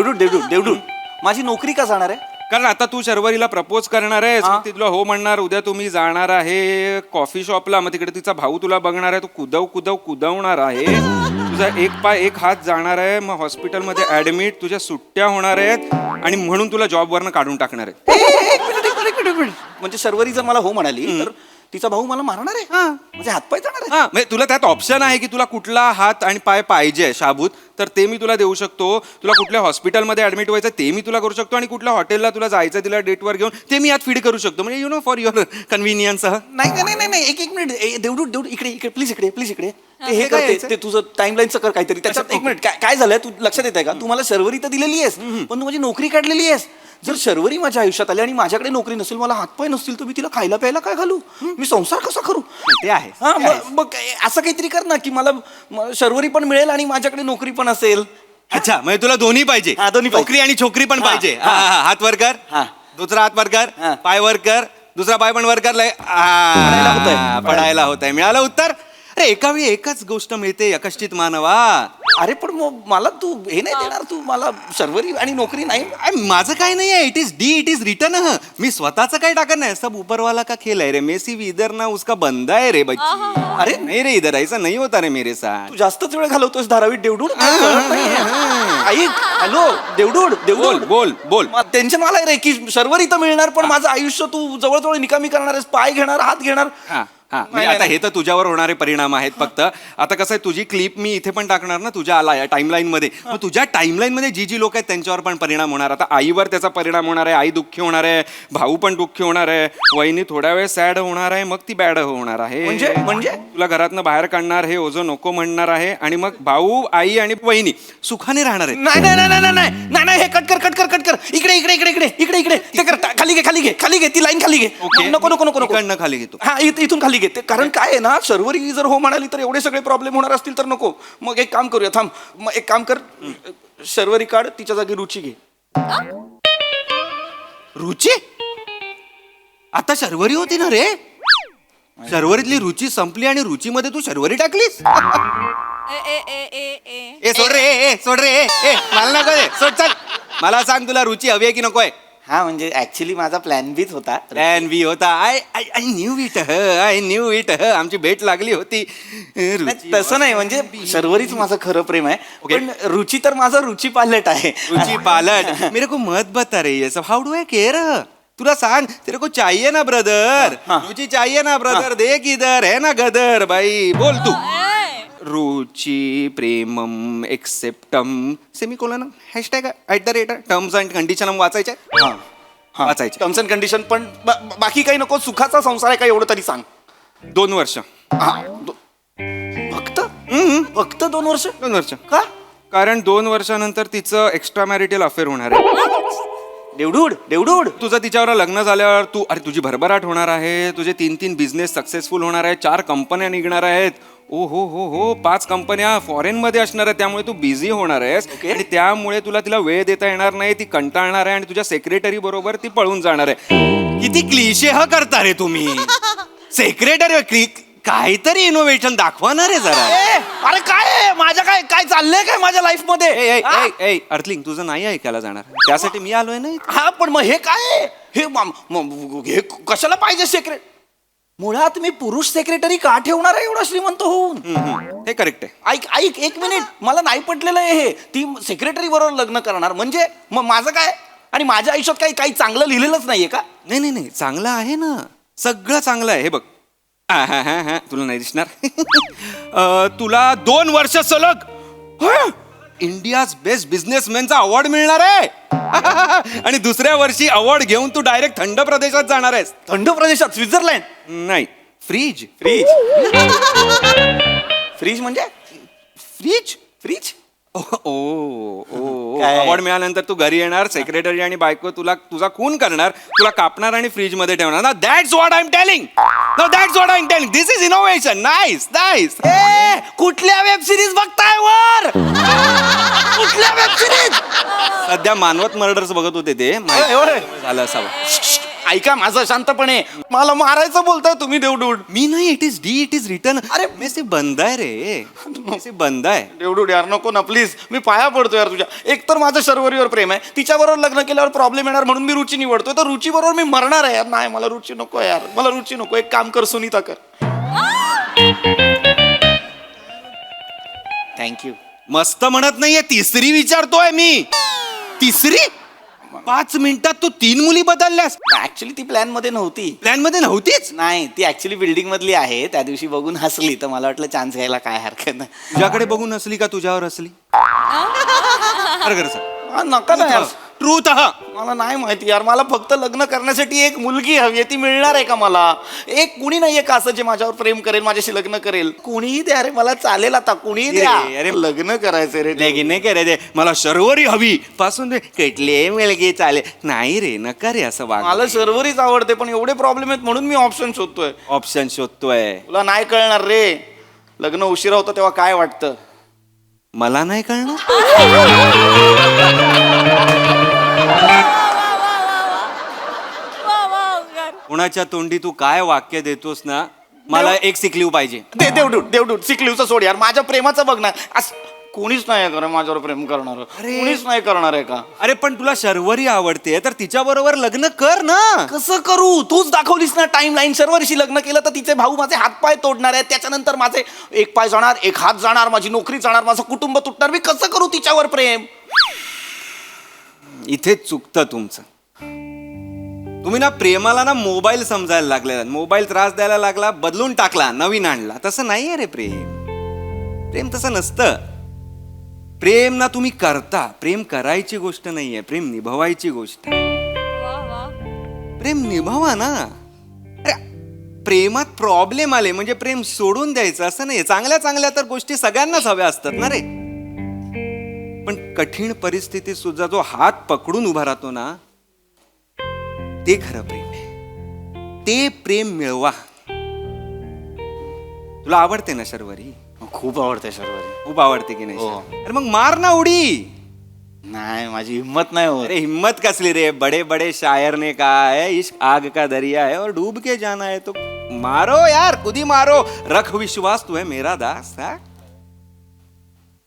देवडूड, माझी नोकरी का जाणार आहे? कारण आता तू शर्वरीला प्रपोज करणार आहे, ती तुला हो म्हणणार. उद्या तुम्ही जाणार आहे कॉफी शॉपला, मग तिकडे तिचा भाऊ तुला बघणार आहे. तो कुदवणार आहे. तुझा एक पाय एक हात जाणार आहे. मग हॉस्पिटलमध्ये ऍडमिट, तुझ्या सुट्ट्या होणार आहेत आणि म्हणून तुला जॉबवरनं काढून टाकणार आहेत. एक मिनिट. म्हणजे शर्वरी जर मला हो म्हणाली तर तिचा भाऊ मला मारणार आहे? म्हणजे हातपाय जाणार आहे? म्हणजे तुला त्यात ऑप्शन आहे की तुला कुठला हात आणि पाय पाहिजे शाबूत, तर ते मी तुला देऊ शकतो. तुला कुठल्या हॉस्पिटलमध्ये ऍडमिट व्हायचं ते मी तुला करू शकतो, आणि कुठल्या हॉटेलला तुला जायचं तिला डेटवर घेऊन ते मी यात फीड करू शकतो. म्हणजे you know, for your convenience. नाही, एक मिनिट. देवडूड, इकडे प्लीज, इकडे. हे करते, ते तुझं टाइमलाईनचं कर काहीतरी त्याच्यात. एक मिनिट, काय झालंय तू लक्षात येत आहे का? तू मला शर्वरी तर दिलेली आहेस, पण तू माझी नोकरी काढलेली आहेस. जर शर्वरी माझ्या आयुष्यात आली आणि माझ्याकडे नोकरी नसेल, मला हातपाय नसतील, तर मी तिला खायला प्यायला काय घालू? मी संसार कसा करू? ते आहे. मग असं काहीतरी कर ना की मला शर्वरी पण मिळेल आणि माझ्याकडे नोकरी पण पण असेल. अच्छा म्हणजे तुला दोन्ही पाहिजे. हा, दोन्ही पाहिजे. छोकरी आणि छोकरी पण हा, पाहिजे. हा. हात वर कर, हा. दुसरा हात वर कर, हा. पाय वर कर, दुसरा पाय पण वर कर. पडायला होतंय. पडायला होत आहे. मिळालं उत्तर. अरे एका वेळी एकच गोष्ट मिळते यकश्चित मानवा. अरे पण मग मला तू हे नाही देणार, तू मला शर्वरी आणि नोकरी नाही. माझं काय नाही आहे. It is D, it is return. मी स्वतःच काही टाकत नाही. सब ऊपरवाला का खेल है रे. मेसी भी इधर ना उसका बंदा है रे बच्ची. अरे नाही रे, इधर ऐसा नहीं होता रे मेरे साथ. तू जास्तच वेळ घालवतोस धारावीत देवडूड. ऐक, हॅलो देवडूड, बोल बोल बोल. टेन्शन मला रे की शर्वरी तर मिळणार, पण माझं आयुष्य तू जवळजवळ निकामी करणार आहेस. पाय घेणार, हात घेणार. हा हा म्हणजे आता हे तर तुझ्यावर होणारे परिणाम आहेत फक्त. आता कसं आहे, तुझी क्लिप मी इथे पण टाकणार ना तुझ्या आला या टाइमलाईन मध्ये. मग तुझ्या टाइमलाईन मध्ये जी जी लोक आहेत त्यांच्यावर पण परिणाम होणार. आता आईवर त्याचा परिणाम होणार आहे. आई दुःखी होणार आहे, भाऊ पण दुःखी होणार आहे, वहिनी थोड्या वेळ सॅड होणार आहे, मग ती बॅड होणार आहे. म्हणजे तुला घरातनं बाहेर काढणार, हे ओझं नको म्हणणार आहे, आणि मग भाऊ, आई आणि वहिनी सुखाने राहणार आहेत. नाही नाही नाही नाही नाही नाही नाही, हे कट कर कट कर कट कर. इकडे इकडे इकडे इकडे इकडे इकडे ते कर. खाली घे खाली घे खाली घे, ती लाईन खाली घे. नको नको नको नको, इकडनं खाली घेतो. हा इथून खाली घेते. कारण काय आहे ना, शर्वरी जर हो म्हणाली तर एवढे सगळे प्रॉब्लेम होणार असतील तर नको. मग एक काम करूया, थांब. मग एक काम कर, शर्वरी काढ, तिच्या जागी रुची घे. रुची आता शर्वरी होती ना रे. शर्वरीतली रुची संपली आणि रुचीमध्ये तू शर्वरी टाकलीस. ए सोड रे, ए सोड रे, ए मला नको दे, सोड चल. मला सांग, तुला रुची हवी आहे की नको आहे? हा म्हणजे ऍक्च्युली माझा प्लॅन बीच होता. प्लॅन बी होता. I knew it, I knew it. आमची भेट लागली होती. रुची तसं नाही, म्हणजे शर्वरीच माझं खरं प्रेम आहे. पण रुची तर माझं रुची पालट आहे. रुची पालट. मेरे को मत बता रे ये सब. हाउ डू आई केयर? तुला सांग, तेरे को चाहिए ना ब्रदर. रुची चाहिए ना ब्रदर. देख इधर है ना गदर. भाई बोल तू. रुची प्रेमम एक्सेप्टम semicolon hashtag @ terms and condition वाचायचे. वाचायचे टर्म्स अँड कंडिशन. पण बाकी काही नको. सुखाचा संसार आहे का एवढं तरी सांग. 2 वर्ष. फक्त फक्त 2 वर्ष. 2 वर्ष का? कारण 2 वर्षानंतर तिचं एक्स्ट्रा मॅरिटल अफेअर होणार आहे. देवडूड देवडूड. तुझं तिच्यावर लग्न झाल्यावर तुझी भरभराट होणार आहे. तुझे 3 बिझनेस सक्सेसफुल होणार आहे. 4 कंपन्या निघणार आहेत. ओ हो 5 कंपन्या फॉरेन मध्ये असणार आहे. त्यामुळे तू बिझी होणार आहेस. आणि त्यामुळे तुला तिला वेळ देता येणार नाही. ती कंटाळणार आहे आणि तुझ्या सेक्रेटरी बरोबर ती पळून जाणार आहे. किती क्लिशे ह करता रे तुम्ही. सेक्रेटरी काहीतरी इनोव्हेशन दाखवणार आहे जरा. अरे काय माझ्या काय काय चाललंय काय माझ्या लाईफ मध्ये. अर्थलिंग तुझं नाही ऐकायला जाणार. त्यासाठी मी आलोय ना. हा पण मग हे काय हे कशाला पाहिजे सेक्रेट. मुळात मी पुरुष सेक्रेटरी का ठेवणार आहे एवढा श्रीमंत होऊन. हे करेक्ट आहे. ऐक ऐक एक मिनिट, मला नाही पटलेलं आहे हे. ती सेक्रेटरी बरोबर लग्न करणार म्हणजे मग माझं काय. आणि माझ्या आयुष्यात काही चांगलं लिहिलेलंच नाहीये का? नाही चांगलं आहे ना. सगळं चांगलं आहे. हे बघ, तुला नाही दिसणार. तुला 2 वर्ष सलग इंडियाज बेस्ट बिझनेसमॅनचा अवॉर्ड मिळणार आहे. आणि दुसऱ्या वर्षी अवॉर्ड घेऊन तू डायरेक्ट थंड प्रदेशात जाणार आहेस. थंड प्रदेशात? स्वित्झर्लंड? नाही, फ्रीज. फ्रीज म्हणजे फ्रीज. फ्रीज. अवॉर्ड मिळाल्यानंतर तू घरी येणार. सेक्रेटरी आणि बायको तुझा खून करणार, तुला कापणार आणि फ्रीज मध्ये ठेवणार. ना that's what I am telling. No that's what I am telling. This is innovation. Nice nice. कुठल्या वेब सिरीज बघताय वर? कुठल्या वेब सिरीज? सध्या मानवत मर्डर्स बघत होते ते. झालं असावं. ऐका माझं शांतपणे. मला मारायचं बोलताय तुम्ही देवडूड. मी नाही. It is D, it is return. अरे मेसे बंद आहे रे. मेसे बंद आहे. देवडूड यार नको ना प्लीज. मी पाया पडतो यार तुझ्या. एक तर माझं शर्वरीवर प्रेम आहे. तिच्याबरोबर लग्न केल्यावर प्रॉब्लेम येणार म्हणून मी रुची निवडतोय. तर रुची बरोबर मी मरणार आहे यार. नाही मला रुची नको यार. मला रुची नको. एक काम कर सुनीता कर. थँक्यू. मस्त म्हणत नाहीये. तिसरी विचारतोय मी. तिसरी? 5 मिनिटात तू 3 मुली बदलल्यास. ऍक्च्युली ती प्लॅन मध्ये नव्हती. प्लॅन मध्ये नव्हतीच. नाही, ती ऍक्च्युली बिल्डिंग मधली आहे. त्या दिवशी बघून हसली तर मला वाटलं चान्स घ्यायला काय हरकत नाही. तुझ्याकडे बघून हसली का तुझ्यावर हसली? नका ना यार. ट्रूथ. मला नाही माहिती यार. मला फक्त लग्न करण्यासाठी एक मुलगी हवी. ती मिळणार आहे का मला? एक कुणी नाहीये का असं जे माझ्यावर प्रेम करेल, माझ्याशी लग्न करेल? कुणीही द्या रे, मला चालेल. आता कुणीही द्या. अरे लग्न करायचंय रे. लगीन नाही करायचे. मला शर्वरी हवी पासून कुठले मुलगी चालेल. नाही रे, नका रे असं वाग. मला शर्वरीच आवडते पण एवढे प्रॉब्लेम आहेत म्हणून मी ऑप्शन शोधतोय. ऑप्शन शोधतोय. तुला नाही कळणार रे. लग्न उशिरा होतं तेव्हा काय वाटतं. मला नाही कळणार. कुणाच्या तोंडी तू काय वाक्य देतोस ना, मला एक सिकलीव पाहिजे. देवडूड सिकलीवचं सोड यार, माझ्या प्रेमाचं बघ ना. कोणीच नाही का माझ्यावर प्रेम करणार, कोणीच नाही करणार आहे का? अरे पण तुला शर्वरी आवडते तर तिच्या बरोबर लग्न कर ना. कसं करू? तूच दाखवलीस ना टाइम लाईन. शर्वरीशी लग्न केलं तर तिचे भाऊ माझे हातपाय तोडणार आहेत, त्याच्यानंतर माझे एक पाय जाणार, एक हात जाणार, माझी नोकरी जाणार, माझं कुटुंब तुटणार. मी कसं करू तिच्यावर प्रेम? इथेच चुकतं तुमचं. तुम्ही ना प्रेमाला ना मोबाईल समजायला लागले. मोबाईल त्रास द्यायला लागला, बदलून टाकला, नवीन आणला. तसं नाहीये रे प्रेम. प्रेम तसं नसतं. प्रेम ना तुम्ही करता. प्रेम करायची गोष्ट नाहीये, प्रेम निभवायची गोष्ट आहे. प्रेम निभवा ना. अरे प्रेमात प्रॉब्लेम आले म्हणजे प्रेम सोडून द्यायचं असं नाही. चांगल्या चांगल्या तर गोष्टी सगळ्यांनाच हव्या असतात ना रे. पण कठीण परिस्थितीत सुद्धा जो हात पकडून उभा राहतो ना, ते खरं प्रेम आहे. ते प्रेम मिळवा. तुला आवडते ना शर्वरी? खूप आवडते शर्वरी. खूप आवडते की नाही? हो. अरे मग मार ना उडी. नाही, माझी हिंमत नाही होत. अरे हिम्मत कसली रे? बड़े बड़े शायर ने कहा है इश्क आग का दरिया है और डूब के जाना है. तो मारो यार, खुदी मारो. रख विश्वास, तू है मेरा दास. हा?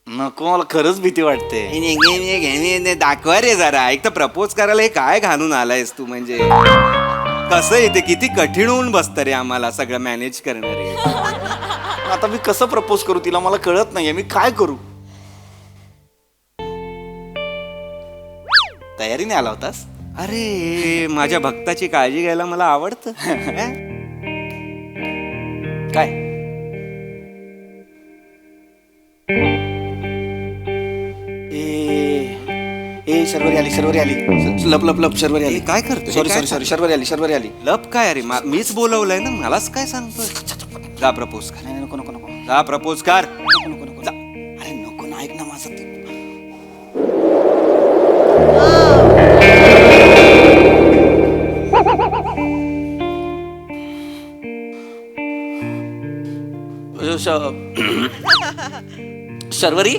नको, मला खरंच भीती वाटते. दाखवा रे जरा. एक तर प्रपोज करायला हे काय घालून आलायस तू? म्हणजे कसं येते, किती कठीण होऊन बसतं रे आम्हाला सगळं मॅनेज करणं रे. आता मी कसं प्रपोज करू तिला? मला कळत नाहीये, मी काय करू? तयारीने आला होतास? अरे माझ्या भक्ताची काळजी घ्यायला मला आवडतं. काय? ए शर्वरी आली. लप शर्वरी आली. काय करतोय? सॉरी शर्वरी आली. लप काय? अरे मीच बोलवलंय ना, मलाच काय सांगतोय? जा प्रपोज कर. नाही, नको. जा प्रपोज कर. नको. अरे नको ना, ऐक ना माझं ते. Sharvari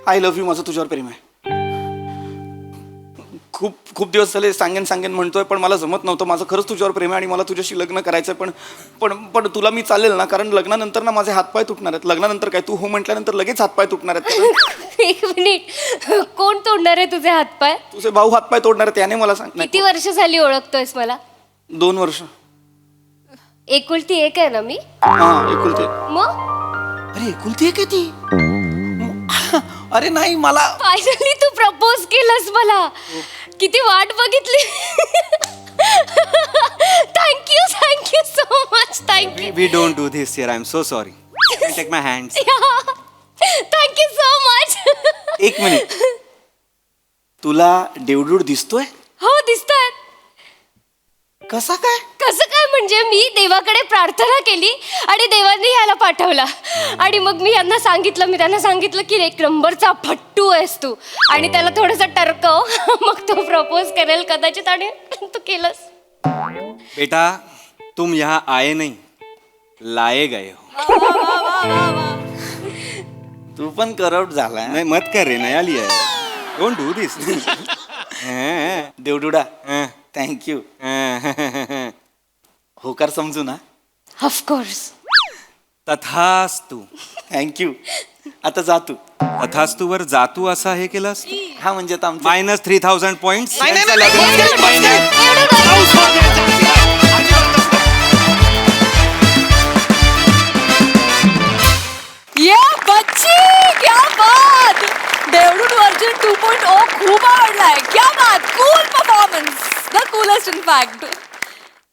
I love you. माझं तुझ्यावर प्रेम आहे. खूप दिवस झाले सांगेन म्हणतोय, पण मला जमत नव्हतं. माझं खरंच तुझ्यावर प्रेम आहे आणि मला तुझ्याशी लग्न करायचंय. पण तुला मी चालेल ना? कारण लग्नानंतर ना माझे हातपाय तुटणार आहेत. लग्नानंतर काय, तू हो म्हटल्यानंतर लगेच हातपाय तुटणार आहेत. एक मिनिट, कोण तोडणार आहे तुझे हातपाय? तुझे भाऊ हातपाय तोडणार आहेत, त्याने मला सांग. किती वर्ष झाली ओळखतोयस मला? 2 वर्ष. एकुलती एक आहे ना मी? हा, एकुलती. मग अरे एकुलती एक आहे ती? अरे नाही, मला फायनली तू प्रपोज केलंस मला. किती वाट बघितली. Thank you so much. Thank you. We don't do this here. I am so sorry. Take my hands. Thank you so much. एक मिनिट, तुला देवडूड दिसतोय? हो दिसतोय. कसा काय? कसं काय म्हणजे मी देवाकडे प्रार्थना केली आणि देवाने याला पाठवला. आणि मग मी त्यांना सांगितलं की एक नंबरचा फट्टू आहेस तू, आणि त्याला थोडंसं टरकव, मग तो प्रपोज करेल कदाचित, आणि तू केलंस. बेटा तुम यहाँ आए नहीं, लाए गए हो. तू पण करप्ट झाला. नहीं मत कर रे, नया लिया है. Don't do this. देवडुडा, थँक्यू. होकार समजू ना? ऑफकोर्स. तथास्तु. थँक्यू. आता जा तू. तथास्तु वर जातू असा हे केलंस. हा म्हणजे आता आमचं -3000 पॉइंट्स. ये बच्ची, क्या बात. देवडूड वर्जन 2.0 खूप आवडलाय. क्या बात. Cool performance. The coolest in fact.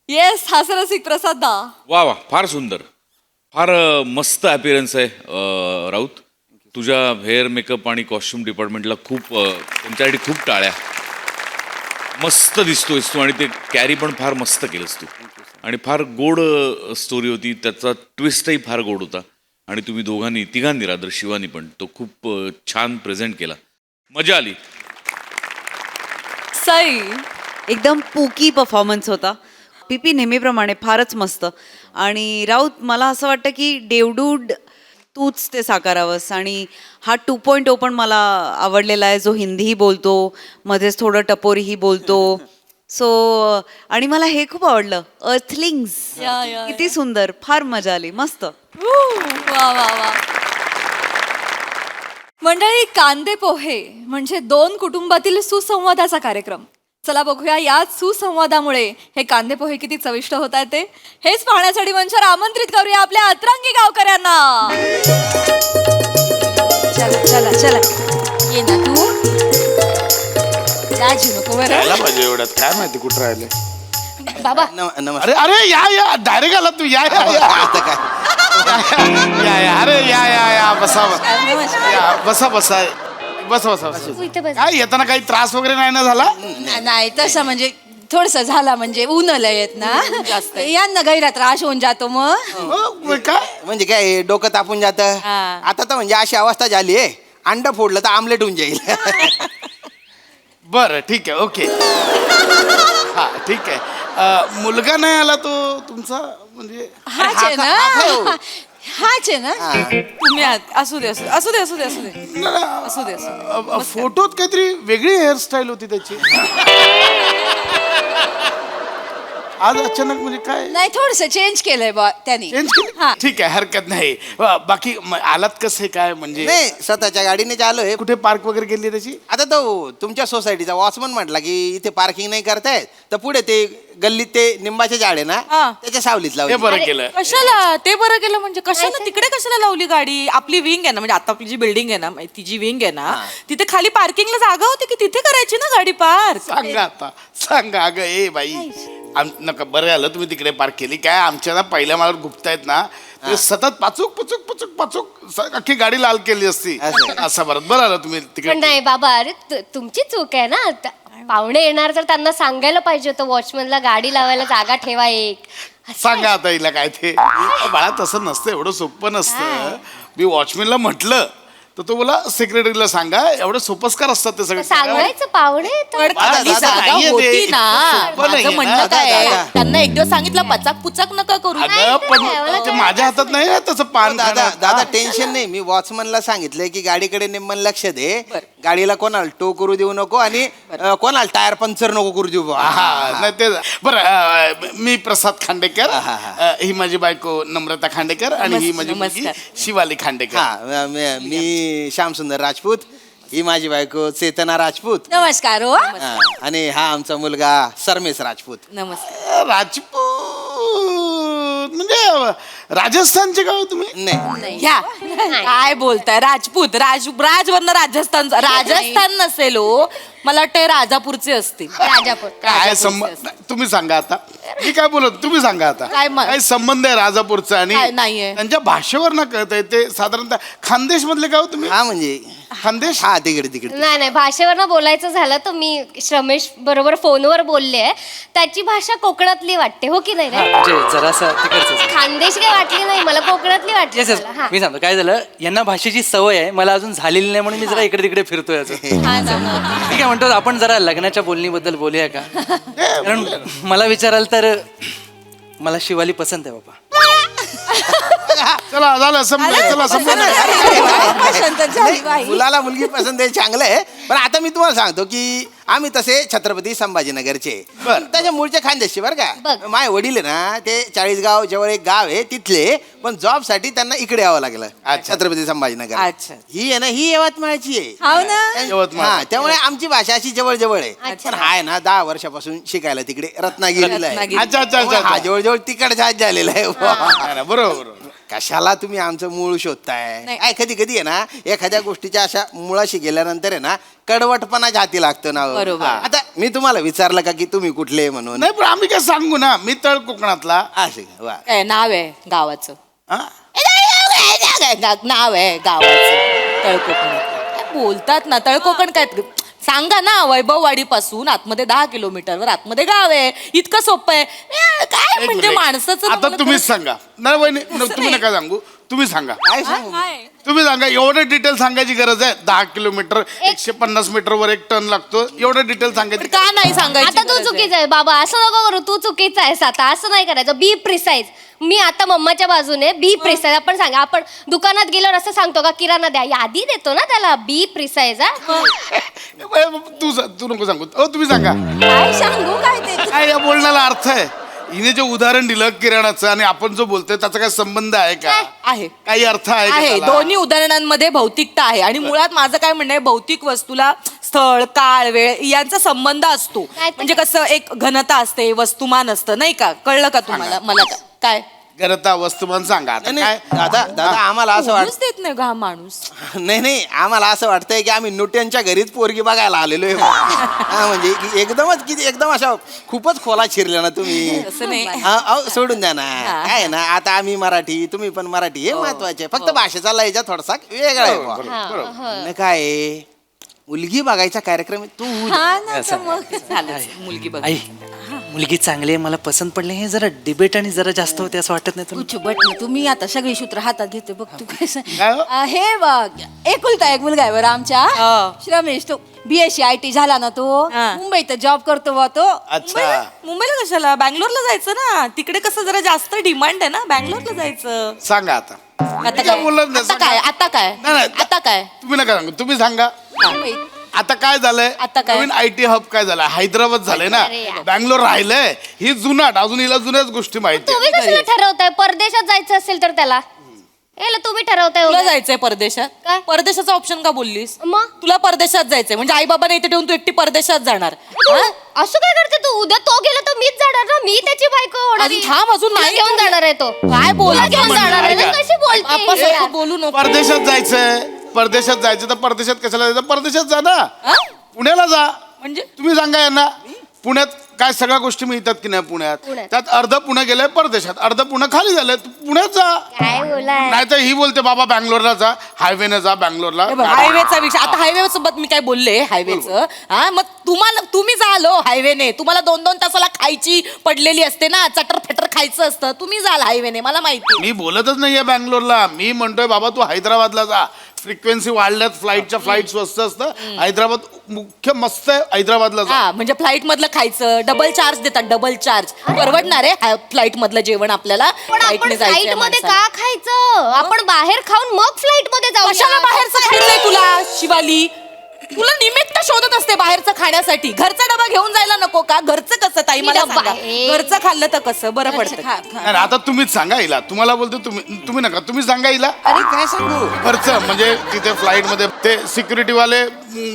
Yes, हास्यरसिक प्रसाद दा. वा, फार सुंदर. फार मस्त अपीअरन्स आहे राऊत. तुझ्या हेअर मेकअप आणि कॉस्ट्युम डिपार्टमेंटला त्यांच्यासाठी खूप टाळ्या. मस्त दिसतोयस तू, आणि ते कॅरी पण फार मस्त केलंस तू. आणि फार गोड स्टोरी होती. त्याचा ट्विस्टही फार गोड होता. आणि तुम्ही तिघांनी रादर शिवानी पण तो खूप छान प्रेझेंट केला. मजा आली. सई. एकदम पुकी परफॉर्मन्स होता. पीपी नेहमीप्रमाणे फारच मस्त. आणि राऊत मला असं वाटतं की डेवडूड तूच ते साकारावंस. आणि हा 2.0 पण मला आवडलेला आहे, जो हिंदीही बोलतो, मध्येच थोडं टपोरीही बोलतो. सो आणि मला हे खूप आवडलं, अर्थलिंग्स. किती सुंदर, फार मजा आली, मस्त. वा वा वा. मंडळी, कांदे पोहे म्हणजे दोन कुटुंबातील सुसंवादाचा कार्यक्रम. चला बघूया याच सुसंवादामुळे हे कांदे पोहे किती चविष्ट होत आहेत ते. हेच पाहण्यासाठी मंचावर आमंत्रित करूया आपल्या अतरंगी गावकऱ्यांना. चला चला चला, ये ना तू, लाजू नको बरं. यायला पाहिजे एवढ्यात, काय माहिती कुठं राहिले. बाबा नमस्कार. अरे अरे या डायरेक्ट आला तू. या अरे या बसा बसा बसा बसा बसा तू इथे बस. काय येताना काही त्रास वगैरे नाही ना झाला? नाही तसं म्हणजे थोडस झाला, म्हणजे ऊन येत ना जास्त, यांना गैरा त्रास होऊन जातो मग. काय म्हणजे काय डोकं तापून जातं. आता तर म्हणजे अशी अवस्था झाली आहे, अंड फोडलं तर आमलेट होऊन जाईल. बरं ठीक आहे, ओके. हा ठीक आहे. मुलगा नाही आला तो तुमचा, म्हणजे हाच आहे ना, हाच आहे ना. तुम्ही असू दे असू दे असू दे असू दे असू दे असू दे असू दे. फोटोत काहीतरी वेगळी हेअरस्टाईल होती त्याची. आज अचानक म्हणजे काय नाही, थोडस चेंज केलंय बा त्यांनी. चेंज केली? ठीक आहे, हरकत नाही. बाकी आलात कसं काय, म्हणजे नाही, स्वतःच्या गाडीने आलोय. कुठे पार्क वगैरे केली त्याची? आता तो तुमच्या सोसायटीचा वॉचमन म्हटला की इथे पार्किंग नाही करतायत, तर पुढे ते गल्लीत ते निंबाचे झाड आहे ना, त्याच्या सावलीत हे लावली. बरं केलं. कशाला ते बरं केलं म्हणजे, कशाला तिकडे कशाला लावली गाडी? आपली विंग आहे ना, म्हणजे आता आपली जी बिल्डिंग आहे ना, ती जी विंग आहे ना, तिथे खाली पार्किंगला जागा होती की तिथे करायची ना गाडी पार्क. सांगा आता, सांगा. अगं ए बाई, नका, बरं आलं तुम्ही तिकडे पार्क केली. काय आमच्या ना पहिल्या माळावर गुप्तायत ना, ते सतत पाचूक पचूक पचूक पाचूक अख्खी गाडी लाल केली असती. असं बरं आलं तुम्ही पण तिकडे. नाही बाबा, अरे तुमची चूक आहे ना. पाहुणे येणार तर त्यांना सांगायला पाहिजे होतं, वॉचमनला गाडी लावायला जागा ठेवा एक. सांगा आता हिला काय ते. बाळा तसं नसतं, एवढं सोपं नसतं. मी वॉचमॅनला म्हटलं तर तो बोला सेक्रेटरीला सांगा. एवढं सोपस्कार असतात ते सगळे. सांगायचं पाहुणे तर. खाली जागा होती ना. माझं म्हणणं काय आहे, त्यांना एक दिवस सांगितलं पचाक पुचाक नका करू. अगं पण ते माझ्या हातात नाही ना तसं पान दादा खाणं. दादा टेन्शन नाही, मी वॉचमनला सांगितलंय की गाडीकडे निम्मन लक्ष दे, गाडीला कोणाला टो करू देऊ नको आणि कोणाला टायर पंक्चर नको करू देऊ बा. हा नाही ते बरं. मी प्रसाद खांडेकर, ही माझी बायको नम्रता खांडेकर आणि ही माझी मुलगी शिवाली खांडेकर. हा मी श्यामसुंदर राजपूत, ही माझी बायको चेतना राजपूत. नमस्कार हो. हा, आणि हा आमचा मुलगा सरमेश राजपूत. नमस्कार. राजपूत म्हणजे राजस्थानचे गाव तुम्ही? नाही घ्या, काय बोलताय? राजपूत, राजवरनं राजस्थान नसेल हो. मला वाटतं राजापूरचे असतील. राजापूर. काय संबंध? तुम्ही सांगा आता. मी काय बोलत, तुम्ही सांगा आता. काय संबंध आहे राजापूरचा आणि काय नाहीये. त्यांच्या भाषेवर ना कळत आहे ते. साधारणतः खानदेश मधले गाव तुम्ही? हा म्हणजे खानदेश. हा तिकडे नाही भाषेवर बोलायचं झालं तर मी रमेश बरोबर फोनवर बोलले. त्याची भाषा कोकणातली वाटते, हो की नाही रे? जरासा तिकडचं. खानदेश काय वाटली नाही मला, कोकणातली वाटली येस येस, मला. हा. मी सांगतो काय झालं, यांना भाषेची सवय आहे, मला अजून झालेली नाही, म्हणून मी जरा इकडे तिकडे फिरतोय याचं. ठीक आहे, म्हणतो आपण जरा लग्नाच्या बोलणीबद्दल बोलूया का? कारण मला विचाराल तर मला शिवाली पसंत आहे बाबा. चला झालं, संपलं. चला संपलं. मुलाला मुलगी पसंत आहे, चांगलं आहे. पण आता मी तुम्हाला सांगतो की आम्ही तसे छत्रपती संभाजीनगरचे, त्याच्या मूळचे खानदेशचे बरं का. माझे वडील आहे ना ते 40 गाव जवळ एक गाव आहे तिथले, पण जॉब साठी त्यांना इकडे यावं लागलं, छत्रपती संभाजीनगर. अच्छा. ही आहे ना, ही यवतमाळची आहे. हो ना. यवतमाळ. हा, त्यामुळे आमची भाषा अशी जवळ जवळ आहे. पण हा आहे ना 10 वर्षापासून शिकायला तिकडे रत्नागिरीला आहे. अच्छा अच्छा त्यामुळे हा अच्छा. जवळजवळ तिकडचा झालेला आहे. नाही, नाही, बरोबर. कशाला तुम्ही आमचं मूळ शोधताय? काय कधी कधी आहे ना एखाद्या गोष्टीच्या अशा मुळाशी गेल्यानंतर आहे ना कडवटपणा जाती लागतं ना. बरोबर. आता मी तुम्हाला विचारलं का की तुम्ही कुठले म्हणून? नाही पण आम्ही काय सांगू ना, मी तळ कोकणातला. असे का? वा. नाव आहे गावाचं. हा? नाव आहे गावाचं तळकोकण. बोलतात ना तळकोकण. काय सांगा ना, वैभववाडी पासून आतमध्ये 10 किलोमीटरवर आतमध्ये गाव आहे. इतकं सोपं आहे काय एक म्हणजे मिनिट. माणसाचं. आता तुम्हीच सांगा. नाही वहिनी, तुम्ही नका सांगू. तुम्ही सांगा काय सांगू तुम्ही सांगा. एवढं डिटेल सांगायची गरज आहे? 10 किलोमीटर 150 मीटरवर 1 टन लागतो, एवढं डिटेल सांगायची का नाही सांगायची आता तू गरज आहे? चुकीचा आहे बाबा, असं नको करू, तू चुकीचा आहेस आता, असं नाही करायचं. बी प्रिसाईज. मी आता मम्माच्या बाजूने, बी प्रिसाईज. आपण सांगा, आपण दुकानात गेल्यावर असं सांगतो का किराणा द्या, यादी देतो ना त्याला. बी प्रिसाईज. तू नको सांगू. तुम्ही सांगा काय सांगू काय ते काय या बोलण्याला अर्थ आहे? हिने जे उदाहरण दिलं किराणाचं आणि आपण जो बोलतोय त्याचा काय संबंध आहे का? आहे काही अर्थ आहे का आहे. त्याला? दोन्ही उदाहरणांमध्ये भौतिकता आहे आणि मुळात माझं काय म्हणणं आहे, भौतिक वस्तूला स्थळ, काळ, वेळ यांचा संबंध असतो. काय ते? म्हणजे कसं एक घनता असते, वस्तुमान असतं, नाही का? कळलं का तुम्हाला? मला काय घरता वस्तुमान सांगा आता काय. दादा आम्हाला असं बोलूच देत नाही का हा माणूस? नाही आम्हाला असं वाटतंय की आम्ही नुट्यांच्या घरीच पोरगी बघायला आलेलो आहे. हा, म्हणजे एकदमच किती एकदम अशा खूपच खोला शिरल्या ना तुम्ही. असं नाही. हा, अहो, सोडून द्या ना. काय आहे ना, आता आम्ही मराठी, तुम्ही पण मराठी, हे महत्वाचे. फक्त भाषेचा लयचा थोडासा वेगळा आहे बुवा. न काय आहे, मुलगी बघायचा कार्यक्रम आहे. तू झालं मुलगी बघ. आई मुलगी चांगली आहे, मला पसंत पडली. हे जरा डिबेट आणि जरा जास्त होते असं वाटत नाही तुला? बट तुम्ही आता सगळी सूत्र हातात घेते बघ तू काय हो? हे बघ एकुलता एक मुलगा आहे बरं आमच्या श्रमेश. तो BSc IT झाला ना, तो हा. मुंबईत जॉब करतो बा तो. अच्छा मुंबईला कशाला? बँगलोरला जायचं ना, तिकडे कसं जरा जास्त डिमांड आहे ना, बँगलोरला जायचं. सांगा आता. आता काय बोलत नाही, आता काय? आता काय? नाही, नाही. आता काय? तुम्ही नका सांगू, तुम्ही सांगा. मुंबईत. आता काय झालंय? आता काय? नवीन IT हब काय झालं? हैदराबाद झालंय ना, अरे यार. बँगलोर राहिलंय. ही जुनाट, अजून हिला जुन्याच गोष्टी माहिती तुम्ही कशाला ठरवताय? परदेशात जायचं असेल तर त्याला याला तुम्ही ठरवताय तुला उगाच. जायचंय परदेशात? काय? परदेशाचा ऑप्शन का बोललीस? मग? तुला परदेशात जायचंय म्हणजे आई बाबा नाही इथे ठेवून तू एकटी परदेशात जाणार? हा? असं काय करते तू? उद्या तो गेला तर मीच जाणार ना, मी त्याची बायको होणार आहे. अजून थांब, अजून तुला नाही घेऊन जाणार आहे तो. काय बोल? तुला घेऊन जाणार आहे ना, कशी बोलते? आप्पासारखं बोलू नको. परदेशात जायचंय. परदेशात जायचं तर परदेशात कशाला जायचं? परदेशात जा ना, हा? पुण्याला जा. म्हणजे तुम्ही सांगा यांना, पुण्यात काय सगळ्या गोष्टी मिळतात की नाही? पुण्यात पुण्यात. त्यात अर्ध पुणे गेलंय परदेशात, अर्ध पुणे खाली झालंय. तू पुण्यात जा. काय बोलाय? नाही तर ही बोलते बाबा बँगलोरला जा, हायवेने जा बँगलोरला. हायवेचा विषय आता हायवे सोबत मी काय बोलले हायवेचं? हा, मग तुम्ही जाल हायवेने. तुम्हाला 2-2 तासाला खायची पडलेली असते ना, चटर फेटर खायचं असतं. तुम्ही जाल हायवेने, मला माहिती. मी बोलतच नाहीये बँगलोरला. मी म्हणतोय बाबा तू हैदराबादला जा. फ्रिक्वेन्सी वाढल्यात, फ्लाईट स्वस्त असतं. हैदराबाद मुख्य मस्त आहे, हैदराबादला जा. हा, म्हणजे फ्लाईट मधलं खायचं, डबल चार्ज देतात, डबल चार्ज. परवडणार आहे फ्लाईट मधलं जेवण आपल्याला? पण आपण फ्लाईटने जायचंय फ्लाईट मध्ये माणसाला. का खायचं? आपण बाहेर खाऊन मग फ्लाईट मध्ये जाऊ. कशाला बाहेरचं खायचंय तुला शिवाली? तुला निमित्त शोधत असते बाहेरचं खाण्यासाठी. घरचा डबा घेऊन जायला नको का? घरचं कसं ताई मला डबा सांगा. आहे. घरचं खाल्लं तर कसं बरं पडतं? नाही, आता तुम्हीच सांगा हिला. तुम्हाला बोलतो तुम्ही नका. तुम्ही सांगा हिला. अरे काय सांगू? खर्च म्हणजे तिथे फ्लाईट मध्ये ते सिक्युरिटी वाले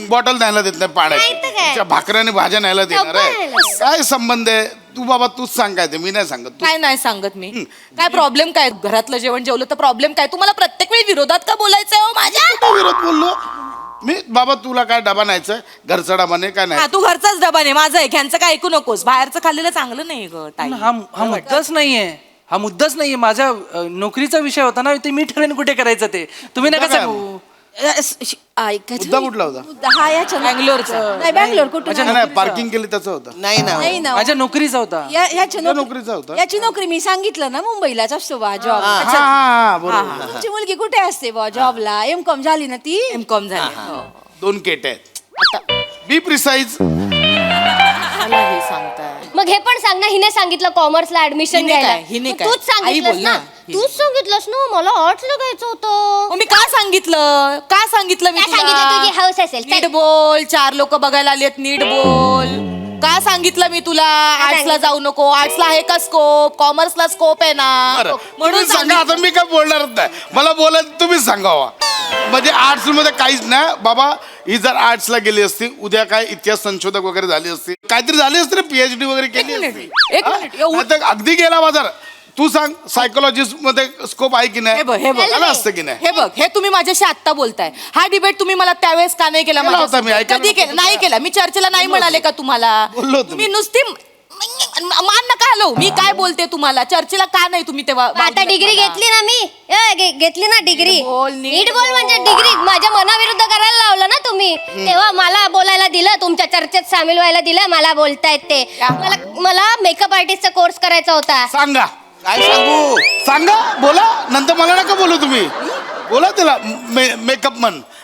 बॉटल न्यायला देत नाही पाण्याची. नाही तर काय? तिच्या भाकऱ्याने भाज्या न्यायला देणार आहे. नको. काय संबंध आहे? तू बाबा तूच सांगायचं, मी नाही सांगत. काय नाही सांगत मी. काय प्रॉब्लेम काय? घरातलं जेवण जेवलं तर प्रॉब्लेम काय? तुम्हाला प्रत्येक वेळी विरोधात का बोलायचंय हो माझ्या? तू विरोध बोललो मी? बाबा तुला काय डबा न्यायचाय? घरचा डबा नाही काय हा, नाही? तू घरचाच डबा नाही, माझं आहे. ह्यांचं काय ऐकू नकोस. बाहेरचं खाल्लेलं चांगलं नाही ग ताई. हा मुद्दाच नाहीये. हा मुद्दाच नाहीये. माझ्या नोकरीचा विषय होता ना, ते मी ठरेन कुठे करायचं ते. तुम्ही नका मुद्दा सांगू. मुद्दा कुठला होता? हा याच्या बँगलोरचा. नाही बँगलोर कुठून नाही, नाही पार्किंग केली त्याचा होता. नाही ना. नाही ना माझ्या नोकरीचा होता. याची तुझ्या नोकरीचा होता? याची नोकरी मी सांगितलं ना, मुंबईलाच असतो बा जॉब. हा बरोबर. तुमची मुलगी कुठे असते बा जॉबला? M.Com झाली ना ती? M.Com झाले. 2 केट आहेत. बी प्रिसाईज. मला हे सांगताय. मग हे पण सांग ना, हिने सांगितलं कॉमर्सला ऍडमिशन हिने घ्यायला. काय? हिने मग काय? तूच आई सांगितलंस बोल ना. ना. तूच सांगितलंस ना, मला आर्ट्सला घ्यायचं होतं. मग मी का सांगितलं? का सांगितलं मी काय सांगितलं? तुला? तुझी हौस असेल. चल. नीट बोल. 4 लोक बघायला आलेत, नीट बोल. का सांगितलं मी तुला आर्ट्सला जाऊ नको? आर्ट्सला आहे का स्कोप? कॉमर्सला स्कोप आहे ना, बरं म्हणून म्हणून सांगा. आता मी काय बोलणारच नाही. मला बोलायचं तुम्हीच सांगावा. म्हणजे आर्ट्स मध्ये काहीच नाही बाबा. ही जर आर्ट्सला गेली असती, उद्या काय इतिहास संशोधक वगैरे झाली असती, काहीतरी झाली असती ना, PhD वगैरे केली एक असती. मिनिट, हा? एवढं- नाहीतर अगदी गेला बाजार. तू सांग सायकोलॉजिस्ट मध्ये स्कोप आहे की नाही? हे बघ, हे बघ. झालं असतं की नाही? हे बघ, हे तुम्ही माझ्याशी आत्ता बोलताय. हा डिबेट तुम्ही मला त्यावेळेस का नाही केला? केला होता माझ्यासोबत? मी, ऐकायला कधी केला? नव्हतं नाही केला. मी चर्चेला नाही म्हणाले का तुम्हाला? बोललो होतो तुम्ही मी. नुसती मान नका हलवू. मी काय बोलते तुम्हाला? चर्चेला का नाही तुम्ही तेव्हा आता वागलात डिग्री मला? घेतली ना मी. घेतली ना डिग्री. नीट बोल, नीट नीट बोल म्हणजे डिग्री माझ्या मनाविरुद्ध करायला लावलं ना तुम्ही. तेव्हा मला बोलायला दिलं, तुमच्या चर्चेत सामील व्हायला दिलं. मला बोलतायत ते. मला मेकअप आर्टिस्टचा कोर्स करायचा होता. सांगा. काय सांगू? सांगा बोला, नंतर मला नका बोलू तुम्ही. बोला त्याला मेकअप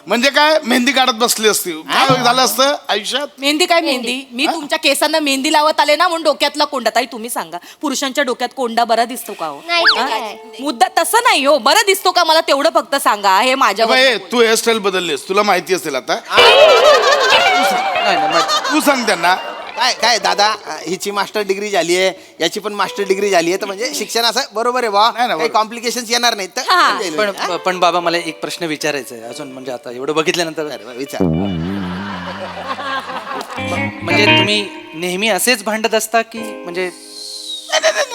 म्हणजे काय, मेहंदी काढत बसली असती, काय झालं असतं आयुष्यात. मेहंदी काय मेहंदी? मी तुमच्या केसांना मेहंदी लावत आले ना, म्हणून डोक्यातला कोंडा. ताई तुम्ही सांगा, पुरुषांच्या डोक्यात कोंडा बरा दिसतो का हो? नाही तर हा? काय? मुद्दा तसं नाही हो, बरं दिसतो का मला तेवढं फक्त सांगा. हे माझ्या बाई, तू हेअरस्टाईल बदललीस, तुला माहिती असेल आता. तू सांग त्यांना. काय दादा, हिची मास्टर डिग्री झाली आहे, याची पण मास्टर डिग्री झाली आहे, तर म्हणजे शिक्षण असं बरोबर आहे बा, नाही, काही कॉम्प्लिकेशन्स येणार नाहीत तर पण बाबा मला एक प्रश्न विचारायचा आहे अजून, म्हणजे आता एवढं बघितल्यानंतर. विचार. म्हणजे तुम्ही नेहमी असेच भांडत असता की म्हणजे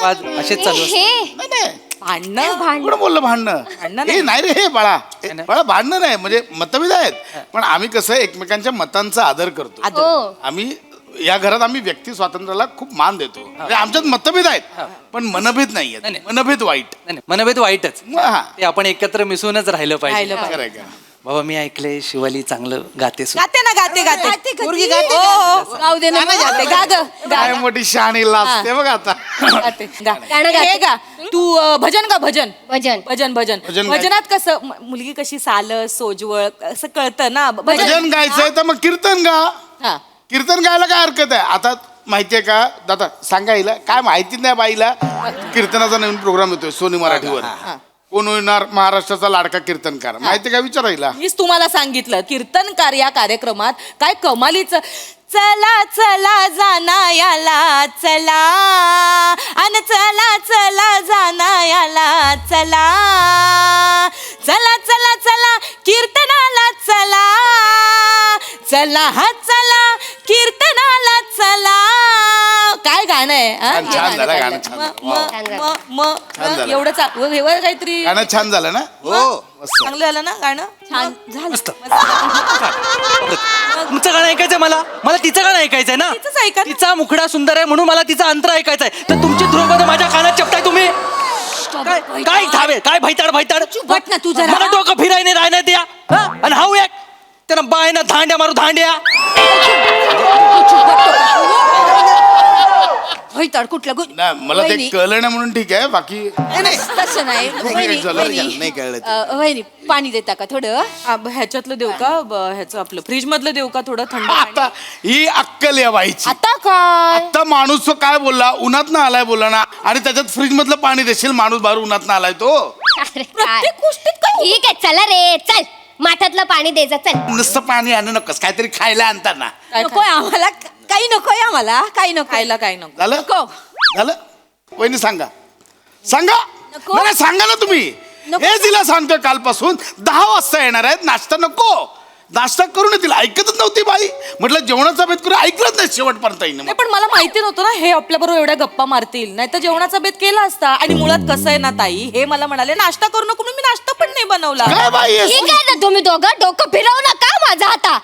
वाद असेच चालू असतात? हे भांडणं कोण बोललं भांडणं? भांडणं हे नाही रे, हे बाळा, नाही. बाळा भांडणं नाही, म्हणजे मतभेद आहेत, पण आम्ही कसं एकमेकांच्या मतांचा आदर करतो. हो आम्ही या घरात आम्ही व्यक्ती स्वातंत्र्याला खूप मान देतो. म्हणजे आमच्यात मतभेद आहेत, पण मनभेद नाही आहेत. नाही. मनभेद वाईट. नाही, नाही, मनभेद वाईटच. हा. ते आपण एकत्र मिसळूनच राहिलं पाहिजे. राहिलं पाहिजे. खरंय का? बाबा मी ऐकलंय शिवाली चांगलं गाते सुद्धा. गाते ना, गाते पोरगी गाते हो, का? हो. गाऊ दे ना, गाते गा ग, गा. काय मोठी शहाणी लाजते बघ आता. गाते, गा. गाणं गाते. हे गा तू भजन गा, भजन भजन भजन भजन भजन गाय. भजनात कसं मुलगी कशी सालस सोजवळ असं कळतं ना. भजन गायचंय तर मग कीर्तन गा. हा. कीर्तन गायला काय हरकत आहे? आता माहितीये का दादा, सांगा हिला, काय माहिती नाही बाईला. कीर्तनाचा नवीन प्रोग्राम येतोय सोनी मराठीवर. कोण होणार महाराष्ट्राचा लाडका कीर्तनकार, माहिती का? विचारायला. मीच तुम्हाला सांगितलं कीर्तनकार या कार्यक्रमात काय कमालीच. चला चला जानायाला चला, अन चला चला जानायाला चला, चला चला चला कीर्तनाला चला, चला हा चला कीर्तनाला चला. काय गाणं आहे हा? छान, हे छान झालं गाणं, गायलं. छान. मग झालं. एवढं वेगळं काहीतरी गाणं छान झालं ना? हो चांगलं झालं ना गाणं. छान झालं. तुमचं गाणं ऐकायचंय मला, मला तिचं गाणं ऐकायचंय ना. तिचंच ऐका ना. तिचा मुखडा सुंदर आहे म्हणून मला तिचा अंतर ऐकायचंय, तर तुमची ध्रुवपद माझ्या कानात चपताय तुम्ही. काय काय धावे, काय भैताड भैताड. बट ना तू जरा. मला डोकं फिरायने राहण्यात द्या. हा? आणि हाऊ एक त्यांना बायना धांड्या मारू धांड्या. भैताड कुठलं नाही, मला ते कळलं नाही म्हणून ठीक आहे, बाकी तसं नाही. वहिनी, झालं, वहिनी, नाही कळलं ते. वहिनी पाणी देता का थोडं? ह्याच्यातलं देऊ का ह्याचं आपलं फ्रीज मधलं देऊ का थोडं थंड पाणी? आता ही अक्कल या बाईची. आता काय आता माणूस तो काय बोलला, उन्हात ना आलाय बोलला ना, आणि त्याच्यात फ्रीज मधलं पाणी देशील, माणूस बाहेर उन्हात ना आलाय तो. अरे काय प्रत्येक गोष्टीत काय ठीक आहे, चला रे चल, माठातलं पाणी द्यायचं चल. नुसतं पाणी आणू नकोस, काहीतरी खायला आणताना. काय नकोय आम्हाला, काही नकोय आम्हाला, काही नको. खायला काय नको. झालं नको. झालं. वहिनी सांगा, सांगा. नको. नाही, सांगा ना तुम्ही. नको. हे तिला सांगतोय कालपासून 10 वाजता येणार आहेत, नाश्ता नको. नाश्ता करून तिला ऐकतच नव्हती बाई. म्हटलं जेवणाचा बेत करून ऐकलंच नाही शेवटपर्यंत हिनं. नाही पण मला माहिती नव्हतं ना हे आपल्या बरोबर एवढ्या गप्पा मारतील, नाही तर जेवणाचा बेत केला असता. आणि मुळात कसं आहे ना ताई, हे मला म्हणाले नाश्ता करू नको म्हणून मी नाश्ता पण नाही बनवला. काय बाई आहेस? ठीक आहे ना, तुम्ही दोघं डोकं फिरवू नका माझा आता.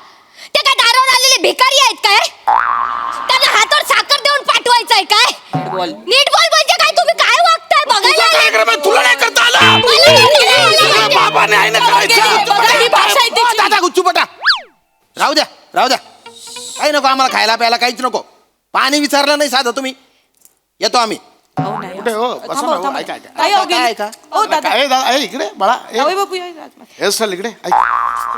ते काय दारावर आलेले भिकारी आहेत काय? त्यांना हातावर साखर देऊन पाठवायचंय काय? बोल. नीट बोल म्हणजे काय? तुम्ही काय वागताय तुझा बघायला? कार्यक्रम आहे, तुला नाही करता आला. मला नाही करता आलं. बाबाने आहे ना करायचं. बघा, ही भाषा आहे त्याची. दादा गुच्चूपटा, राहू द्या राहू द्या. काही नको आम्हाला, खायला प्यायला काहीच नको. पाणी विचारलं नाही साधं तुम्ही, येतो आम्ही. हो, नाही. कुठे हो? बसा थांबा, ना, हो. थांबा. ऐका, ऐका. ताई, अहो, काय गेली. ऐका? हो दादा, काय दादा, ए, इकडे बाळा, ए, जावई बापू या. हेअरस्टाईल इकडे. ऐक.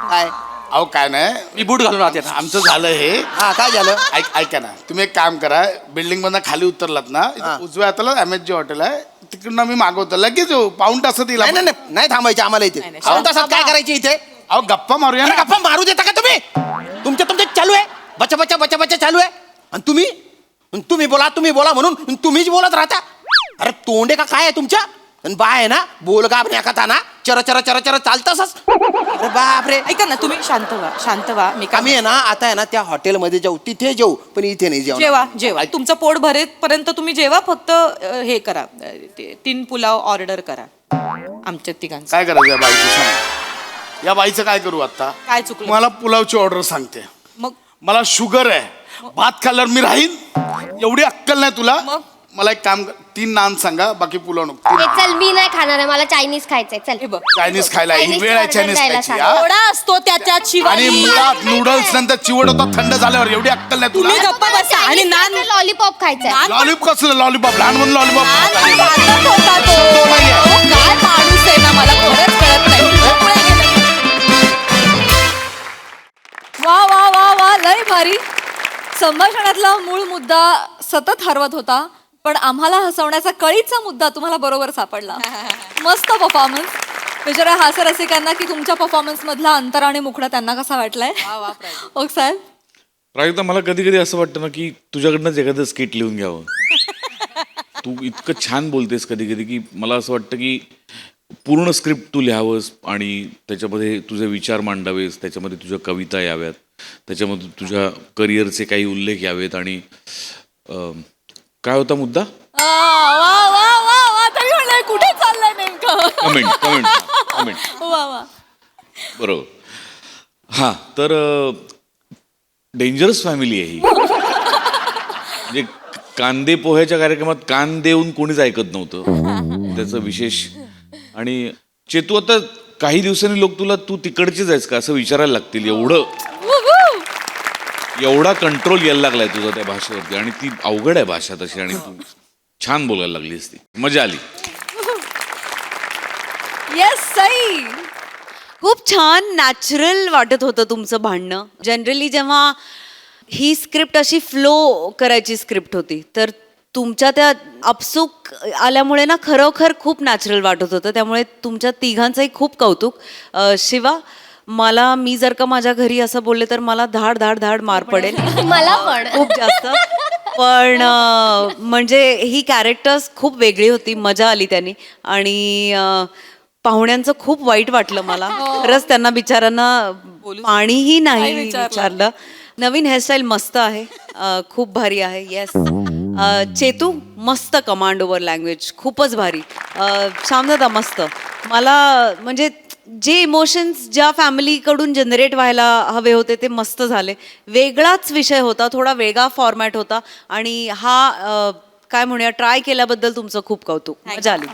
काय अहो काय नाही, मी बूट घालून आत येतो. आमचं झालं हे. हा काय झालं? ऐका ना, तुम्ही एक काम करा, बिल्डिंग मधनं खाली उतरलात ना, इथं उजव्या हाताला MSG हॉटेल आहे, तिकडनं मी मागवतो, लगेच येऊ. पाऊण तासात येईल नाही आपण. नाही नाही, नाही थांबायचे आम्हाला इथे. नाही, पाऊण तासात काय करायचे इथे? अहो गप्पा मारूया अरे ना. गप्पा मारू देता का तुम्ही? तुमच्या चालू आहे, बचा बचा बचा बचा चालू आहे. आणि तुम्ही बोला म्हणून तुम्हीच बोलत राहता. अरे तोंडे का काय आहे तुमच्या? आणि बा आहे ना, बोल का कथा ना, चर चर चर चर चालतंच. अरे बापरे. ऐका ना, तुम्ही शांत व्हा, शांत व्हा. मी आम्ही आहे ना, आता आहे ना त्या हॉटेलमध्ये जाऊ, तिथे जाऊ, पण इथे नाही जाऊ. जेवा तुमचं पोट भरेपर्यंत तुम्ही जेवा. फक्त हे करा, 3 पुलाव ऑर्डर करा आमच्या तिघांचं. काय करायचं या बाईचं सांग. या बाईचं काय करू आता? काय चुकलं? मला पुलावची ऑर्डर सांगते. मग मला शुगर आहे, भात खाल्ल्यावर मी राहीन, एवढी अक्कल नाही तुला. मग? मला एक काम कर, 3 नान सांगा, बाकी पुलाव नको. ए, चल मी नाही खाणार आहे, मला चायनीज खायचंय. चल चायनीज खायला ही वेळ आहे चायनीज खायची. हा? थोडा असतो त्याच्यात आणि शिवाय मुळात नूडल्स नंतर चिवट होतात थंड झाल्यावर, एवढी अक्कल नाही तुम्ही तुला. गप्पा बसा आणि नान लॉलीपॉप खायचंय. लॉलीपॉप कसलं लॉलीपॉप, लहान म्हणून लॉलीपॉप नान होता तो. अहो, काय माणूस आहे ना, मला खरंच कळत नाही. पुढे गेलं. वा वा वा वा, लय भारी. संभाषणातला मूळ मुद्दा सतत हरवत होता, पण आम्हाला हसवण्याचा कळीचा मुद्दा तुम्हाला बरोबर सापडला. मस्त परफॉर्मन्स. विचारा हास्यरसिकांना की तुमच्या परफॉर्मन्स मधला अंतर आणि मुखडा त्यांना कसा वाटलाय. ओक साहेब. प्राजक्ता, मला कधी कधी असं वाटतं ना की तुझ्याकडनंच एखादं स्किट लिहून घ्यावं. तू इतकं छान बोलतेस कधी कधी की मला असं वाटतं की पूर्ण स्क्रिप्ट तू लिहावंस आणि त्याच्यामध्ये तुझे विचार मांडावेस, त्याच्यामध्ये तुझ्या कविता याव्यात, त्याच्यामध्ये तुझ्या करिअरचे काही उल्लेख यावेत. आणि काय होता मुद्दा? वा वा वा वा, तरी म्हणलंय कुठे चाललंय नेमकं. कमेंट वा वा. बरोबर. हां, तर डेंजरस फॅमिली आहे ही. म्हणजे कांदे पोह्याच्या कार्यक्रमात कान देऊन कोणीच ऐकत नव्हतं, त्याचं विशेष. आणि चेतू, आता काही दिवसांनी लोक तुला तू तिकडचीच आहेस का असं विचारायला लागतील. एवढा कंट्रोल यायला लागलाय तुझा त्या भाषेवरती, आणि ती अवघड आहे भाषा तशी, आणि तू छान बोलायला लागलीस, ती मजा आली. येस, सई. खूप छान नॅचरल वाटत होतं तुमचं भांडणं. जनरली जेव्हा ही स्क्रिप्ट अशी फ्लो करायची स्क्रिप्ट होती, तर तुमच्या त्या अपसूक आल्यामुळे ना खरोखर खूप नॅचरल वाटत होतं. त्यामुळे तुमच्या तिघांचंही खूप कौतुक. शिवा, मी जर का माझ्या घरी असं बोलले तर मला धाड धाड धाड मार पडेल. मला पण खूप जास्त. पण म्हणजे ही कॅरेक्टर्स खूप वेगळी होती, मजा आली त्यांनी. आणि पाहुण्यांचं खूप वाईट वाटलं मला खरंच. त्यांना बिचारांना पाणीही नाही विचारलं. नवीन हेअरस्टाईल मस्त आहे, खूप भारी आहे. येस. चेतू, मस्त कमांड ओव्हर लँग्वेज, खूपच भारी. शामदादा, मस्त. मला म्हणजे जे इमोशन्स ज्या फॅमिलीकडून जनरेट व्हायला हवे होते ते मस्त झाले. वेगळाच विषय होता, थोडा वेगळा फॉर्मॅट होता, आणि हा काय म्हणूया ट्राय केल्याबद्दल तुमचं खूप कौतुक. मजा आली.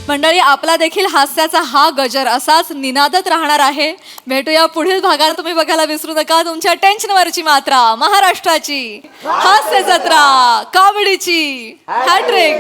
मंडळी, आपला देखील हास्याचा हा गजर असाच निनादत राहणार आहे. भेटूया पुढील भागात. तुम्ही बघायला विसरू नका तुमच्या टेन्शनवरची मात्रा, महाराष्ट्राची हास्य जत्रा, कॉमेडीची हॅट्रिक.